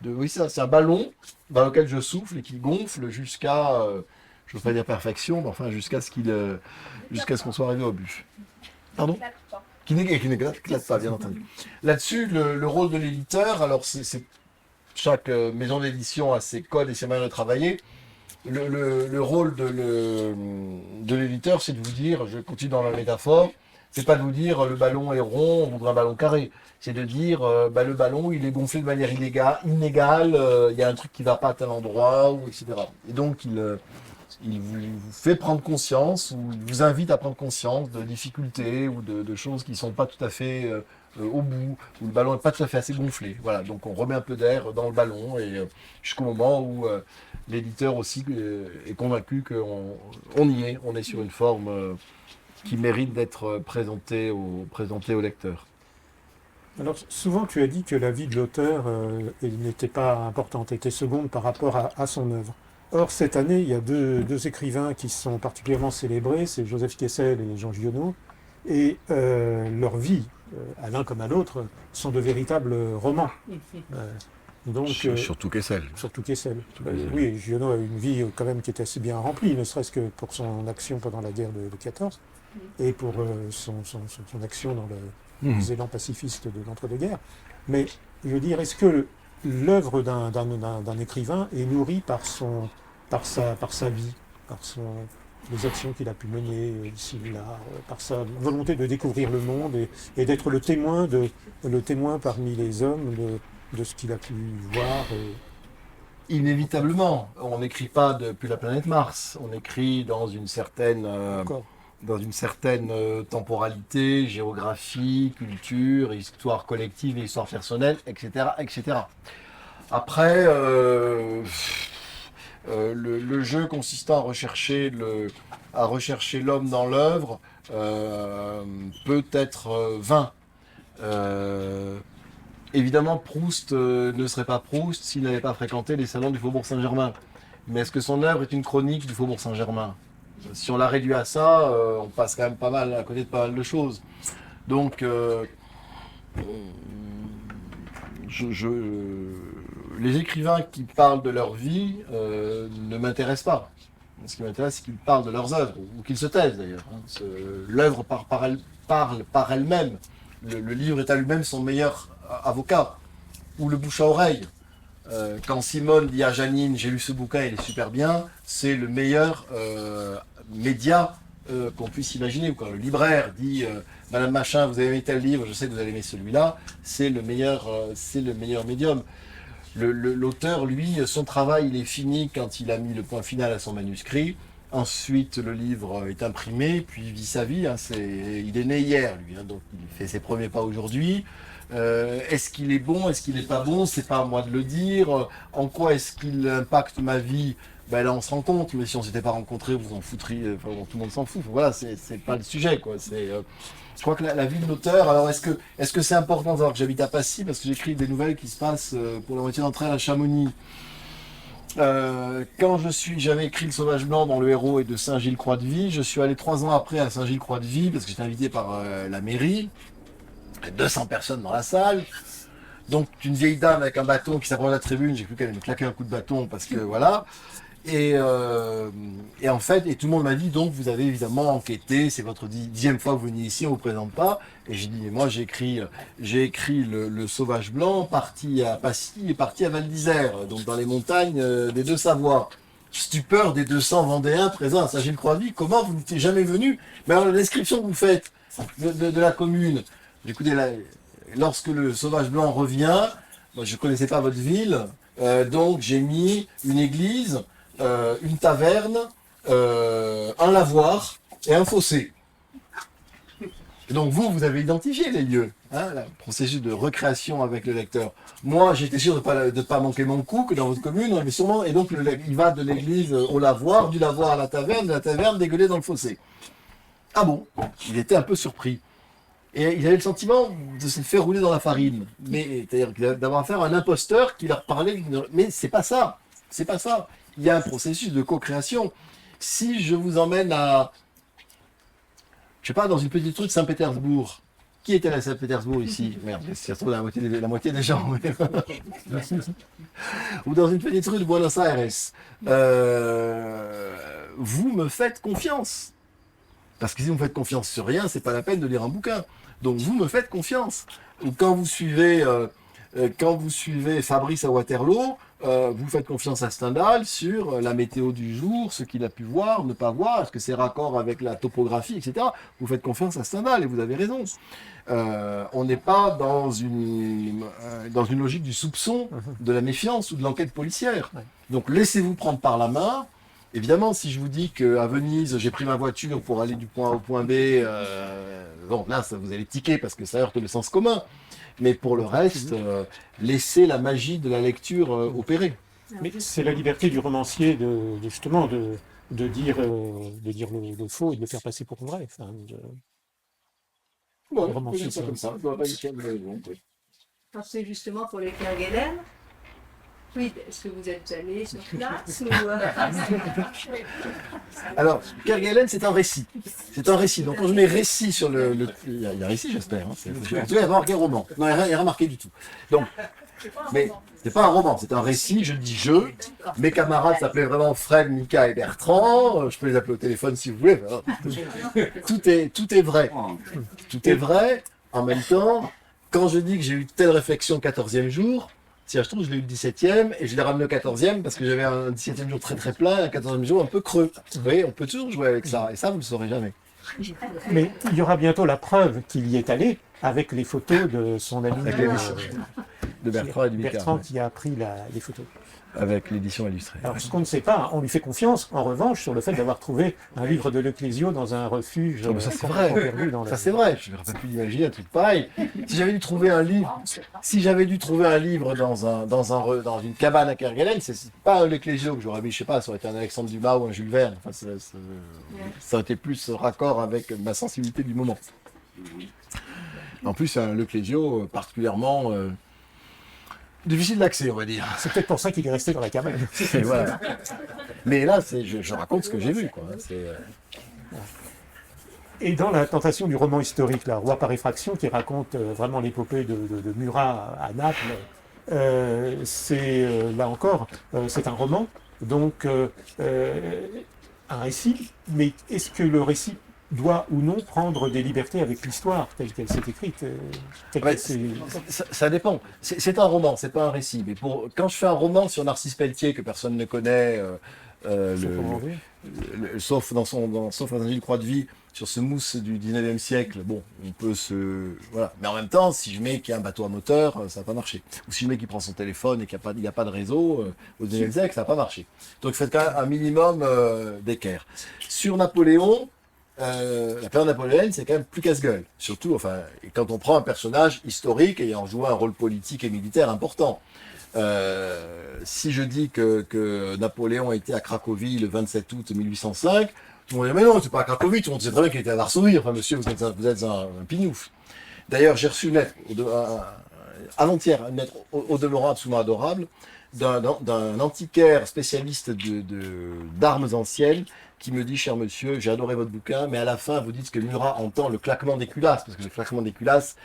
oui, c'est un ballon dans lequel je souffle et qui gonfle jusqu'à, je veux pas dire perfection, mais enfin jusqu'à ce qu'on soit arrivé au but. Pardon ? Qui n'éclate pas, bien entendu. Là-dessus, le rôle de l'éditeur, alors chaque maison d'édition a ses codes et ses manières de travailler. Le rôle de l'éditeur, c'est de vous dire, je continue dans la métaphore, c'est pas de vous dire le ballon est rond, on voudrait un ballon carré. C'est de dire le ballon il est gonflé de manière inégale, il y a un truc qui va pas à tel endroit, ou etc. Et donc il vous fait prendre conscience, ou il vous invite à prendre conscience de difficultés ou de choses qui ne sont pas tout à fait au bout, où le ballon n'est pas tout à fait assez gonflé. Voilà, donc on remet un peu d'air dans le ballon, et jusqu'au moment où l'éditeur aussi est convaincu qu'on y est, on est sur une forme qui mérite d'être présentée au lecteur. Alors, souvent, tu as dit que la vie de l'auteur n'était pas importante, était seconde par rapport à son œuvre. Or, cette année, il y a deux écrivains qui sont particulièrement célébrés, c'est Joseph Kessel et Jean Giono, et leur vie, à l'un comme à l'autre, sont de véritables romans. Surtout Kessel. Surtout Kessel. Oui, Giono a une vie quand même qui était assez bien remplie, ne serait-ce que pour son action pendant la guerre de 14 et pour son action dans les élans pacifistes de l'entre-deux-guerres. Mais je veux dire, est-ce que l'œuvre d'un écrivain est nourrie par sa vie, les actions qu'il a pu mener ici et là, par sa volonté de découvrir le monde et d'être le témoin parmi les hommes de ce qu'il a pu voir. Inévitablement, on n'écrit pas depuis la planète Mars, on écrit dans une certaine temporalité, géographie, culture, histoire collective et histoire personnelle, etc., etc. Après, le jeu consistant à rechercher l'homme dans l'œuvre peut être vain. Évidemment, Proust ne serait pas Proust s'il n'avait pas fréquenté les salons du Faubourg Saint-Germain. Mais est-ce que son œuvre est une chronique du Faubourg Saint-Germain ? Si on la réduit à ça, on passe quand même pas mal à côté de pas mal de choses. Donc, les écrivains qui parlent de leur vie ne m'intéressent pas. Ce qui m'intéresse, c'est qu'ils parlent de leurs œuvres, ou qu'ils se taisent d'ailleurs. L'œuvre parle par elle-même. Le livre est à lui-même son meilleur avocat, ou le bouche à oreille. Quand Simone dit à Janine « j'ai lu ce bouquin, il est super bien », c'est le meilleur média qu'on puisse imaginer. Ou quand le libraire dit « Madame Machin, vous avez aimé tel livre, je sais que vous allez aimer celui-là », c'est le meilleur médium. L'auteur, lui, son travail, il est fini quand il a mis le point final à son manuscrit. Ensuite, le livre est imprimé, puis il vit sa vie. Il est né hier, lui, donc il fait ses premiers pas aujourd'hui. Est-ce qu'il est bon, est-ce qu'il n'est pas bon, c'est pas à moi de le dire. En quoi est-ce qu'il impacte ma vie? Ben là, on se rend compte, mais si on s'était pas rencontrés, vous en foutriez, enfin, bon, tout le monde s'en fout. Voilà, c'est pas le sujet, quoi. Je crois que la vie de l'auteur, alors est-ce que c'est important de savoir que j'habite à Passy, parce que j'écris des nouvelles qui se passent pour la moitié d'entre elles à Chamonix. Quand j'avais écrit Le Sauvage Blanc, dont le héros est de Saint-Gilles-Croix-de-Vie, je suis allé 3 ans après à Saint-Gilles-Croix-de-Vie, parce que j'étais invité par la mairie. 200 personnes dans la salle. Donc une vieille dame avec un bâton qui s'approche de la tribune, j'ai cru qu'elle allait me claquer un coup de bâton parce que voilà. Et en fait, tout le monde m'a dit, donc vous avez évidemment enquêté, c'est votre 10e fois que vous venez ici, on vous présente pas. Et j'ai dit, mais moi j'ai écrit le Sauvage Blanc, parti à Passy et parti à Val d'Isère, donc dans les montagnes des Deux-Savoies. Stupeur des 200 Vendéens présents à Saint-Gilles-Croix-de-Vie, comment vous n'étiez jamais venu? Mais alors la description que vous faites de la commune, écoutez, lorsque le Sauvage Blanc revient, moi je ne connaissais pas votre ville, donc j'ai mis une église, une taverne, un lavoir et un fossé. Et donc vous avez identifié les lieux, hein, le processus de recréation avec le lecteur. Moi, j'étais sûr de pas manquer mon coup, que dans votre commune, on avait sûrement... Et donc, il va de l'église au lavoir, du lavoir à la taverne, de la taverne dégueuler dans le fossé. Ah bon? Il était un peu surpris. Et il avait le sentiment de se faire rouler dans la farine. Mais c'est-à-dire d'avoir affaire à un imposteur qui leur parlait... Mais c'est pas ça. C'est pas ça. Il y a un processus de co-création. Si je vous emmène à... Je sais pas, dans une petite rue de Saint-Pétersbourg. Qui était à Saint-Pétersbourg ici? Merde, ça se trouve la moitié des gens. Ou dans une petite rue de Buenos Aires. Vous me faites confiance. Parce que si vous me faites confiance sur rien, c'est pas la peine de lire un bouquin. Donc vous me faites confiance. Ou quand vous suivez Fabrice à Waterloo, vous faites confiance à Stendhal sur la météo du jour, ce qu'il a pu voir, ne pas voir, est-ce que c'est raccord avec la topographie, etc. Vous faites confiance à Stendhal et vous avez raison. On n'est pas dans une logique du soupçon, de la méfiance ou de l'enquête policière. Donc laissez-vous prendre par la main. Évidemment, si je vous dis qu'à Venise, j'ai pris ma voiture pour aller du point A au point B, bon, là, vous allez tiquer parce que ça heurte le sens commun. Mais pour le reste, laissez la magie de la lecture opérer. Mais c'est la liberté du romancier justement de dire le faux et de le faire passer pour vrai. Enfin, Ouais, le romancier, ça comme ça. Je dois pas dire quelle raison, oui. C'est justement pour les Kerguelen. Oui, est-ce que vous êtes allé sur place ou... Alors, Kerguelen, c'est un récit. C'est un récit. Donc, quand je mets récit sur il y a récit, j'espère. Hein. En tout cas, il y a pas marqué roman. Non, il n'y a rien marqué du tout. Donc, mais c'est pas un roman, c'est un récit. Je dis je. Mes camarades s'appelaient vraiment Fred, Mika et Bertrand. Je peux les appeler au téléphone si vous voulez. Tout est vrai. Tout est vrai. En même temps, quand je dis que j'ai eu telle réflexion le 14e jour, si je trouve, je l'ai eu le 17e et je l'ai ramené au 14e parce que j'avais un 17e jour très très plein et un 14e jour un peu creux. Vous voyez, on peut toujours jouer avec ça et ça, vous ne le saurez jamais. Mais il y aura bientôt la preuve qu'il y est allé avec les photos de son ami De Bertrand et du Mika. Bertrand qui a pris les photos. Avec l'édition illustrée. Alors, ce qu'on ne sait pas, on lui fait confiance, en revanche, sur le fait d'avoir trouvé un livre de Leclésio dans un refuge. Ça, c'est vrai. Perdu dans Ça, c'est vrai. Je n'aurais pas pu imaginer un truc pareil. Si j'avais dû trouver un livre dans une cabane à Kerguelen, c'est pas un Leclésio que j'aurais mis, je sais pas, ça aurait été un Alexandre Dumas ou un Jules Verne. Enfin, ça aurait été plus raccord avec ma sensibilité du moment. En plus, c'est un Leclésio particulièrement difficile d'accès, on va dire. C'est peut-être pour ça qu'il est resté dans la cabane. Et voilà. Mais là, je raconte ce que j'ai vu, quoi. Et dans la tentation du roman historique, là, Roi par effraction, qui raconte vraiment l'épopée de Murat à Naples, là encore, c'est un roman, donc un récit, mais est-ce que le récit doit ou non prendre des libertés avec l'histoire telle qu'elle s'est écrite Ça dépend. C'est un roman, c'est pas un récit. Mais quand je fais un roman sur Narcisse Pelletier que personne ne connaît, sauf dans un Gilles Croix-de-Vie, sur ce mousse du 19e siècle, bon, on peut voilà. Mais en même temps, si je mets qu'il y a un bateau à moteur, ça va pas marcher. Ou si je mets qu'il prend son téléphone et qu'il n'y a pas de réseau, au 19e siècle, ça va pas marcher. Donc faites quand même un minimum d'équerre. Sur Napoléon, la période napoléonienne, c'est quand même plus casse-gueule. Surtout, enfin, quand on prend un personnage historique ayant joué un rôle politique et militaire important. Si je dis que Napoléon était à Cracovie le 27 août 1805, tout le monde dit mais non, c'est pas à Cracovie, tout le monde sait très bien qu'il était à Varsovie. Enfin, monsieur, vous êtes un pignouf. D'ailleurs, j'ai reçu une lettre avant-hier, une lettre au demeurant absolument adorable d'un antiquaire spécialiste d'armes anciennes qui me dit, cher monsieur, j'ai adoré votre bouquin, mais à la fin, vous dites que Murat entend le claquement des culasses, parce que le claquement des culasses,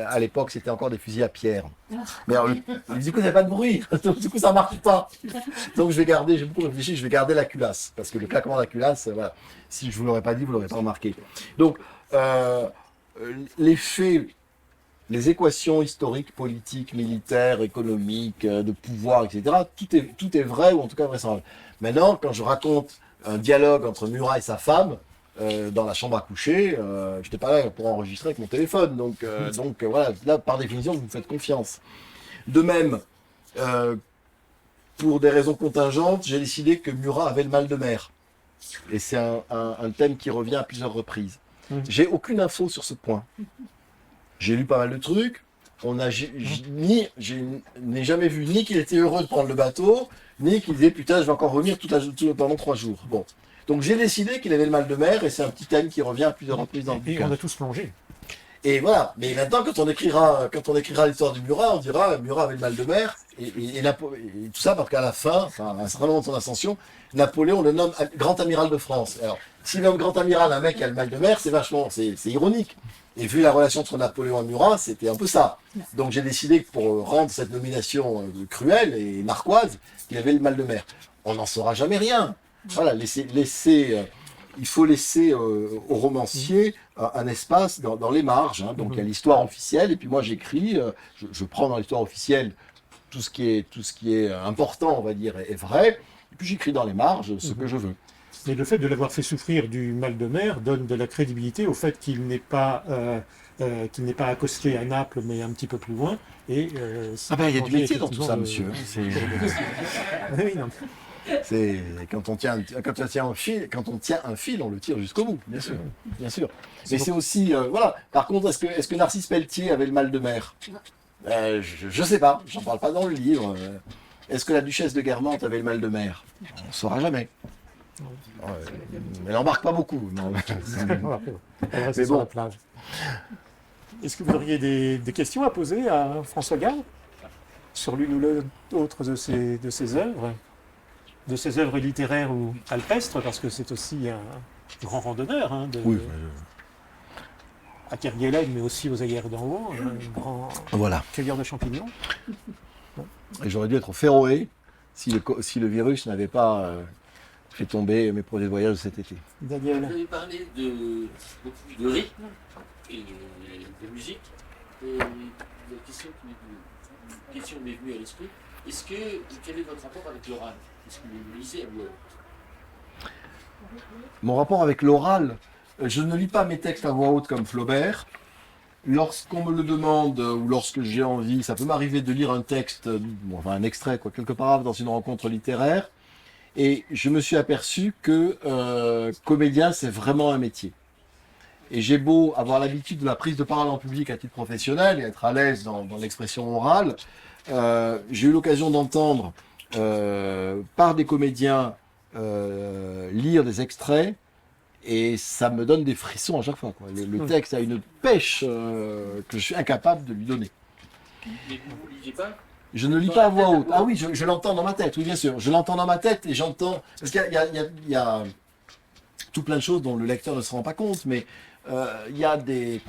à l'époque, c'était encore des fusils à pierre. Mais alors, du coup, il n'y a pas de bruit, donc, du coup, ça ne marche pas. Donc, j'ai beaucoup réfléchi, je vais garder la culasse, parce que le claquement de la culasse, voilà, si je ne vous l'aurais pas dit, vous ne l'aurez pas remarqué. Donc, les faits, les équations historiques, politiques, militaires, économiques, de pouvoir, etc., tout est vrai, ou en tout cas vraisemblable. Maintenant, quand je raconte un dialogue entre Murat et sa femme dans la chambre à coucher, je n'étais pas là pour enregistrer avec mon téléphone, donc voilà, là par définition vous me faites confiance. De même, pour des raisons contingentes, j'ai décidé que Murat avait le mal de mer. Et c'est un thème qui revient à plusieurs reprises. J'ai aucune info sur ce point. J'ai lu pas mal de trucs. Je n'ai jamais vu ni qu'il était heureux de prendre le bateau, ni qu'il disait putain je vais encore revenir pendant 3 jours. Bon. Donc j'ai décidé qu'il avait le mal de mer et c'est un petit thème qui revient à plusieurs reprises dans le Et bouquin. on a tous plongé. Et voilà. Mais maintenant quand on écrira l'histoire du Murat, on dira Murat avait le mal de mer et tout ça parce qu'à la fin, enfin à un certain moment de son ascension, Napoléon le nomme grand amiral de France. Alors s'il nomme grand amiral un mec qui a le mal de mer, c'est ironique. Et vu la relation entre Napoléon et Murat, c'était un peu ça. Donc j'ai décidé que pour rendre cette nomination cruelle et narquoise, qu'il avait le mal de mer. On n'en saura jamais rien. Voilà, il faut laisser au romancier un espace dans les marges. Hein. Donc il y a l'histoire officielle, et puis moi j'écris, je prends dans l'histoire officielle tout ce qui est important, on va dire, est vrai, et puis j'écris dans les marges ce que je veux. Et le fait de l'avoir fait souffrir du mal de mer donne de la crédibilité au fait qu'il n'est pas accosté à Naples, mais un petit peu plus loin. Et, Il y a du métier dans tout ça, monsieur. Oui, non. C'est quand on tient un fil, on le tire jusqu'au bout, bien sûr, bien sûr. Mais c'est aussi, voilà. Par contre, est-ce que Narcisse Pelletier avait le mal de mer? Je sais pas, j'en parle pas dans le livre. Est-ce que la duchesse de Guermantes avait le mal de mer? On ne saura jamais. Elle n'embarque pas beaucoup. Non. Elle reste Mais sur bon. la plage. Est-ce que vous auriez des questions à poser à François Gall sur l'une ou l'autre de ses œuvres, de ses œuvres littéraires ou alpestres, parce que c'est aussi un grand randonneur Oui. à Kerguelen, mais aussi aux Aguerres d'en haut, un grand Voilà. cueilleur de champignons. Et j'aurais dû être au Féroé si le virus n'avait pas fait tomber mes projets de voyage de cet été. Daniel. Vous avez parlé beaucoup de rythme et de musique. Et la question m'est venue à l'esprit. Quel est votre rapport avec l'oral? Est-ce que vous lisez à voix haute? Mon rapport avec l'oral, je ne lis pas mes textes à voix haute comme Flaubert. Lorsqu'on me le demande ou lorsque j'ai envie, ça peut m'arriver de lire un texte, un extrait, quelque paragraphe dans une rencontre littéraire. Et je me suis aperçu que comédien, c'est vraiment un métier. Et j'ai beau avoir l'habitude de la prise de parole en public à titre professionnel et être à l'aise dans l'expression orale, j'ai eu l'occasion d'entendre par des comédiens lire des extraits et ça me donne des frissons à chaque fois. Le texte a une pêche que je suis incapable de lui donner. Mais vous ne lisez pas? Je ne lis pas à voix haute. Ah oui, je l'entends dans ma tête, oui bien sûr. Je l'entends dans ma tête et j'entends... Parce qu'il y a tout plein de choses dont le lecteur ne se rend pas compte, mais il y a des...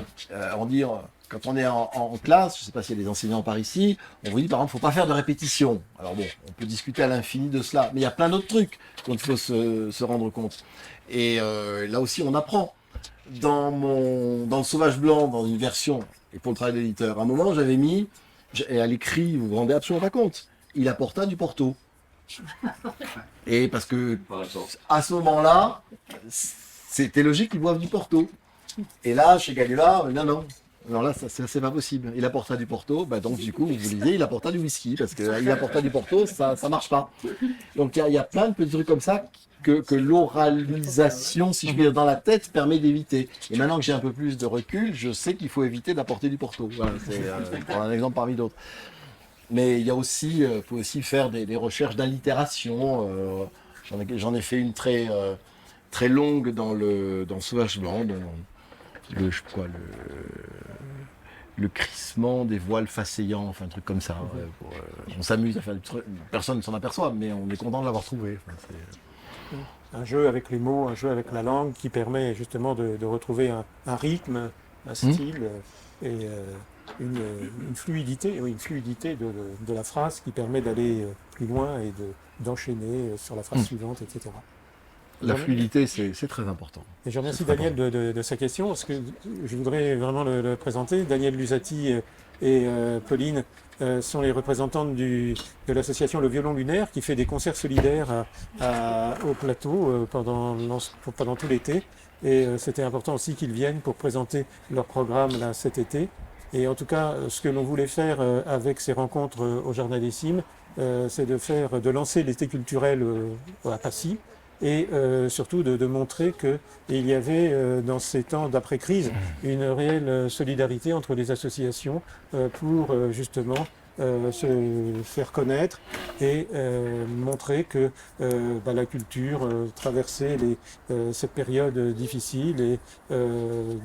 quand on est en classe, je ne sais pas s'il y a des enseignants par ici, on vous dit par exemple, il ne faut pas faire de répétition. Alors bon, on peut discuter à l'infini de cela, mais il y a plein d'autres trucs dont il faut se rendre compte. Et là aussi, on apprend. Dans le Sauvage Blanc, dans une version, et pour le travail d'éditeur, à un moment, j'avais mis... Et à l'écrit, vous vous rendez absolument pas compte. Il apporta du Porto. Et parce que à ce moment-là, c'était logique qu'ils boivent du Porto. Et là, chez Galliula, non. Alors là, c'est pas possible. Il apporta du Porto, donc du coup, vous lisez, il apporta du whisky, parce qu'il apporta du Porto, ça marche pas. Donc il y a plein de petits trucs comme ça que l'oralisation, si je puis dire, dans la tête permet d'éviter. Et maintenant que j'ai un peu plus de recul, je sais qu'il faut éviter d'apporter du Porto. Voilà, c'est pour un exemple parmi d'autres. Mais il y a aussi, faut aussi faire des recherches d'allitération. J'en ai fait une très longue dans Sauvage Blanc, le crissement des voiles faséants, enfin un truc comme ça. On s'amuse à faire des trucs, personne ne s'en aperçoit, mais on est content de l'avoir trouvé. Un jeu avec les mots, un jeu avec la langue qui permet justement de retrouver un rythme, un style et une fluidité de la phrase qui permet d'aller plus loin et d'enchaîner sur la phrase suivante, etc. La fluidité, c'est très important. Et je remercie Daniel de sa question, parce que je voudrais vraiment le présenter. Daniel Lusati et Pauline sont les représentantes de l'association Le Violon Lunaire, qui fait des concerts solidaires au plateau pendant tout l'été. Et c'était important aussi qu'ils viennent pour présenter leur programme là, cet été. Et en tout cas, ce que l'on voulait faire avec ces rencontres au Jardin des Cimes, c'est de lancer l'été culturel à Passy et surtout de montrer qu'il y avait dans ces temps d'après-crise une réelle solidarité entre les associations pour justement se faire connaître et montrer que la culture traversait cette période difficile et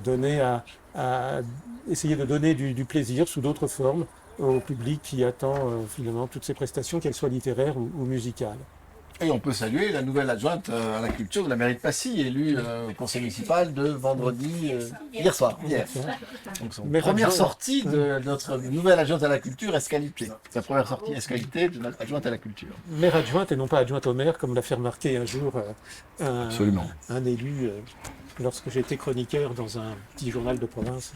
donner à essayer de donner du plaisir sous d'autres formes au public qui attend finalement toutes ces prestations, qu'elles soient littéraires ou musicales. Et on peut saluer la nouvelle adjointe à la culture de la mairie de Passy, élue au conseil municipal de vendredi, hier. Donc son Maire première adjoint. sortie de notre nouvelle adjointe à la culture, Escalité. Sa première sortie Escalité de notre adjointe à la culture. Maire adjointe et non pas adjointe au maire, comme l'a fait remarquer un jour Absolument. un élu lorsque j'étais chroniqueur dans un petit journal de province.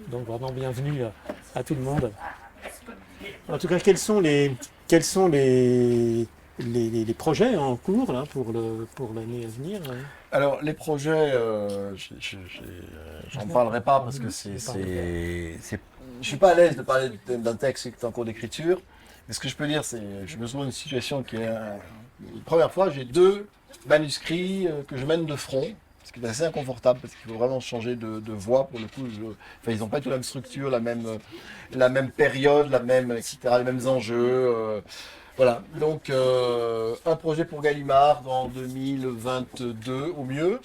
Donc vraiment bienvenue à tout le monde. En tout cas, quels sont les projets en cours là, pour l'année à venir? Alors les projets, j'en parlerai pas parce que je suis pas à l'aise de parler d'un texte qui est en cours d'écriture. Mais ce que je peux dire, c'est je me trouve dans une situation qui est la première fois, j'ai 2 manuscrits que je mène de front. Ce qui est assez inconfortable parce qu'il faut vraiment changer de voix pour le coup. Ils n'ont pas toute la même structure, la même période, etc., les mêmes enjeux. Voilà, donc un projet pour Gallimard dans 2022 au mieux,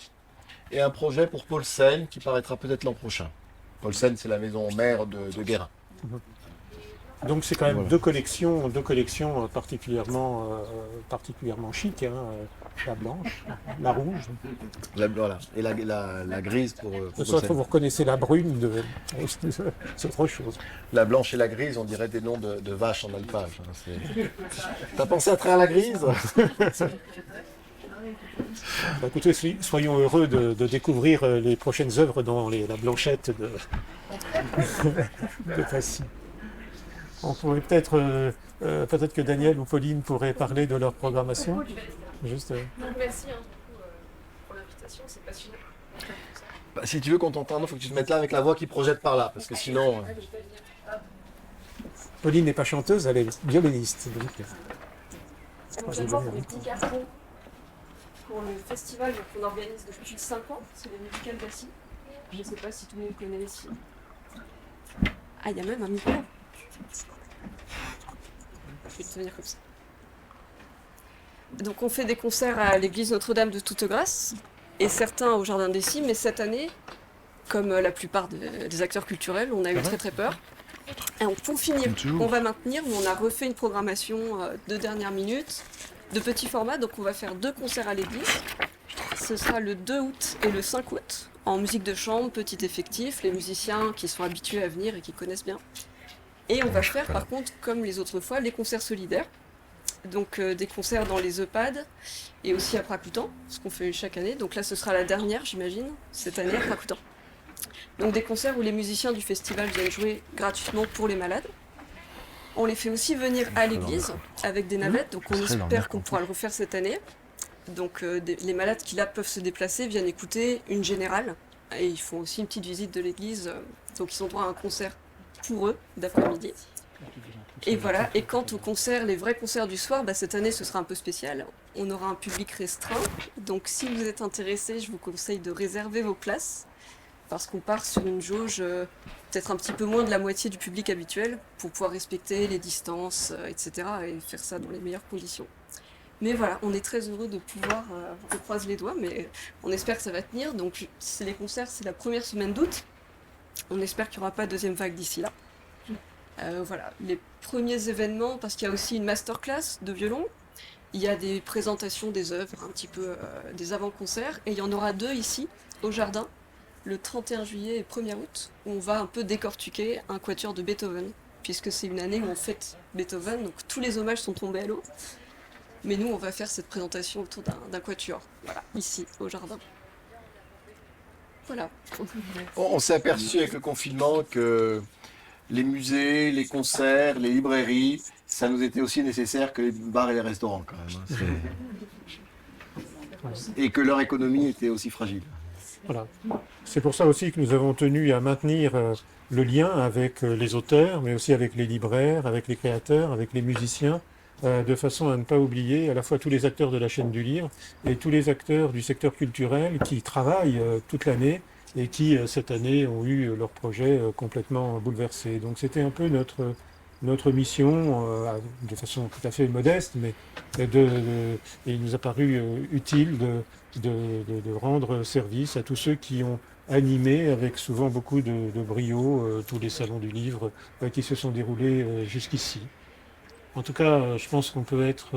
et un projet pour Paulsen qui paraîtra peut-être l'an prochain. Paulsen, c'est la maison mère de Guérin. Donc c'est quand même Voilà. deux collections particulièrement chic, hein, la blanche, la rouge. Voilà, et la grise pour De sorte que Paulsen. vous reconnaissez la brune, c'est autre chose. La blanche et la grise, on dirait des noms de vaches en alpage. Hein, T'as pensé à travers la grise? Bah, écoutez, soyons heureux de découvrir les prochaines œuvres dans la blanchette de Passy. On pourrait peut-être que Daniel ou Pauline pourraient parler de leur programmation. Juste, Donc merci pour l'invitation, c'est passionnant. Bah, si tu veux qu'on t'entende, il faut que tu te mettes là avec la voix qui projette par là, parce que sinon... Pauline n'est pas chanteuse, elle est violoniste. Donc, Donc je forme des petits cartons pour le festival qu'on organise depuis 5 ans, c'est les musicales d'Assy. Je ne sais pas si tout le monde connaît ici. Ah, il y a même un micro. Je vais te tenir comme ça. Donc on fait des concerts à l'église Notre-Dame de Toute-Grâce et certains au Jardin des Cimes, mais cette année, comme la plupart des acteurs culturels, on a eu très peur. Et pour finir, on va maintenir, on a refait une programmation de dernière minute, de petit format, donc on va faire 2 concerts à l'église. Ce sera le 2 août et le 5 août, en musique de chambre, petit effectif, les musiciens qui sont habitués à venir et qui connaissent bien. Et on va faire par contre, comme les autres fois, les concerts solidaires. Donc des concerts dans les EHPAD et aussi à Pracoutan, ce qu'on fait chaque année. Donc là ce sera la dernière, j'imagine, cette année à Pracoutan. Donc des concerts où les musiciens du festival viennent jouer gratuitement pour les malades. On les fait aussi venir à l'église avec des navettes, donc on espère qu'on pourra le refaire cette année. Donc les malades qui là peuvent se déplacer viennent écouter une générale et ils font aussi une petite visite de l'église, donc ils ont droit à un concert pour eux d'après-midi. Et voilà, et quant aux concerts, les vrais concerts du soir, cette année ce sera un peu spécial. On aura un public restreint, donc si vous êtes intéressés, je vous conseille de réserver vos places, parce qu'on part sur une jauge peut-être un petit peu moins de la moitié du public habituel, pour pouvoir respecter les distances, etc. et faire ça dans les meilleures conditions. Mais voilà, on est très heureux de pouvoir, on croise les doigts, mais on espère que ça va tenir. Donc les concerts, c'est la première semaine d'août. On espère qu'il n'y aura pas de deuxième vague d'ici là. Voilà, les premiers événements, parce qu'il y a aussi une masterclass de violon, il y a des présentations des œuvres, un petit peu des avant-concerts, et il y en aura 2 ici, au jardin, le 31 juillet et 1er août, où on va un peu décortiquer un quatuor de Beethoven, puisque c'est une année où on fête Beethoven, donc tous les hommages sont tombés à l'eau. Mais nous, on va faire cette présentation autour d'un quatuor, voilà, ici, au jardin. Voilà. On s'est aperçu avec le confinement que les musées, les concerts, les librairies, ça nous était aussi nécessaire que les bars et les restaurants quand même. Et que leur économie était aussi fragile. voilà. C'est pour ça aussi que nous avons tenu à maintenir le lien avec les auteurs, mais aussi avec les libraires, avec les créateurs, avec les musiciens, de façon à ne pas oublier à la fois tous les acteurs de la chaîne du livre et tous les acteurs du secteur culturel qui travaillent toute l'année et qui, cette année, ont eu leur projet complètement bouleversé. Donc c'était un peu notre mission, de façon tout à fait modeste, mais il nous a paru utile de rendre service à tous ceux qui ont animé avec souvent beaucoup de brio tous les salons du livre qui se sont déroulés jusqu'ici. En tout cas, je pense qu'on peut être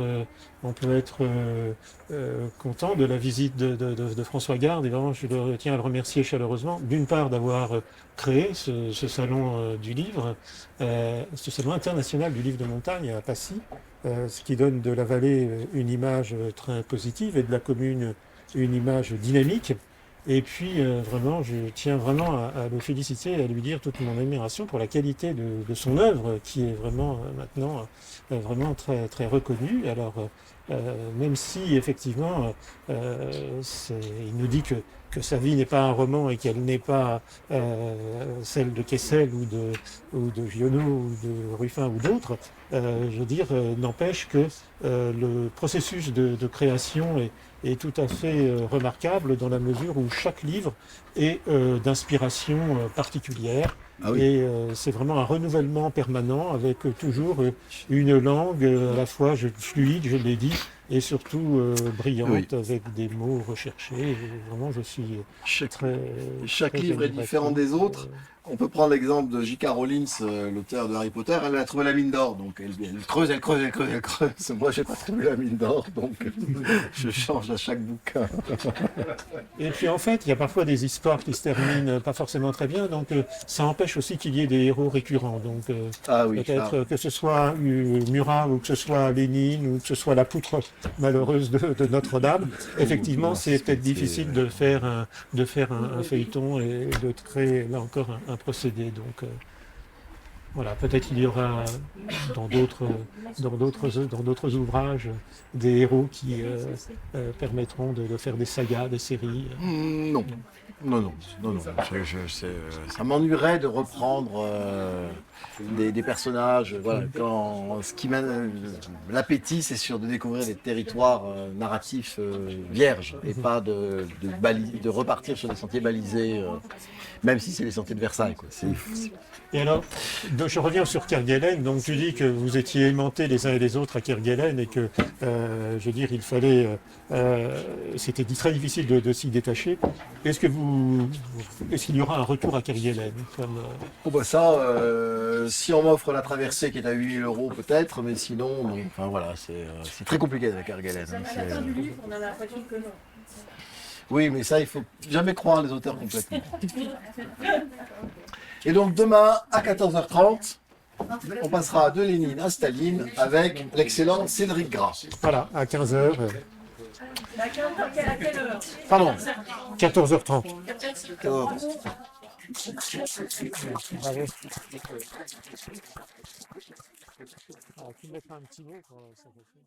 content de la visite de François Garde et vraiment je tiens à le remercier chaleureusement, d'une part d'avoir créé ce salon du livre, ce salon international du livre de montagne à Passy, ce qui donne de la vallée une image très positive et de la commune une image dynamique. Et puis vraiment, je tiens vraiment à le féliciter et à lui dire toute mon admiration pour la qualité de son œuvre, qui est vraiment maintenant vraiment très, très reconnue. Alors, même si effectivement, il nous dit que sa vie n'est pas un roman et qu'elle n'est pas celle de Kessel ou de Giono ou de Ruffin ou d'autres, je veux dire, n'empêche que le processus de création est tout à fait remarquable dans la mesure où chaque livre est d'inspiration particulière. Ah oui. Et c'est vraiment un renouvellement permanent avec toujours une langue à la fois fluide, je l'ai dit, et surtout brillante, Oui. avec des mots recherchés. Et vraiment, je suis Chaque, très... chaque très livre est admiratif. différent des autres. On peut prendre l'exemple de J.K. Rowling, l'auteur de Harry Potter. Elle a trouvé la mine d'or, donc elle creuse, elle creuse, elle creuse, elle creuse. Moi, j'ai pas trouvé la mine d'or, donc je change à chaque bouquin. Et puis en fait, il y a parfois des histoires qui se terminent pas forcément très bien, donc ça empêche aussi qu'il y ait des héros récurrents. Donc Ah oui. peut-être que ce soit Murat ou que ce soit Lénine ou que ce soit la poutre malheureuse de Notre-Dame, effectivement, c'est peut-être difficile de faire un feuilleton et de créer là encore un procédé. Donc voilà, peut-être qu'il y aura dans d'autres ouvrages des héros qui permettront de faire des sagas, des séries. Non. Non. Ça m'ennuierait de reprendre des personnages. Voilà, ce qui l'appétit, c'est sûr de découvrir des territoires narratifs vierges et pas de repartir sur des sentiers balisés, même si c'est les sentiers de Versailles, quoi. Et alors, je reviens sur Kerguelen. Donc, tu dis que vous étiez aimantés les uns et les autres à Kerguelen et que, je veux dire, il fallait, c'était très difficile de s'y détacher. Est-ce qu'il y aura un retour à Kerguelen Oh bah ça, si on m'offre la traversée qui est à 8 000 € peut-être, mais sinon, non. Enfin voilà, c'est très compliqué avec Kerguelen. À la fin du livre, on a l'impression que non. Oui, mais ça, il faut jamais croire les auteurs complètement. Et donc demain, à 14h30, on passera de Lénine à Staline avec l'excellent Cédric Gras. Voilà, à 15h. À quelle heure? Pardon, 14h30. Alors, Bravo. Alors, tu me mettras un petit mot quand ça va faire.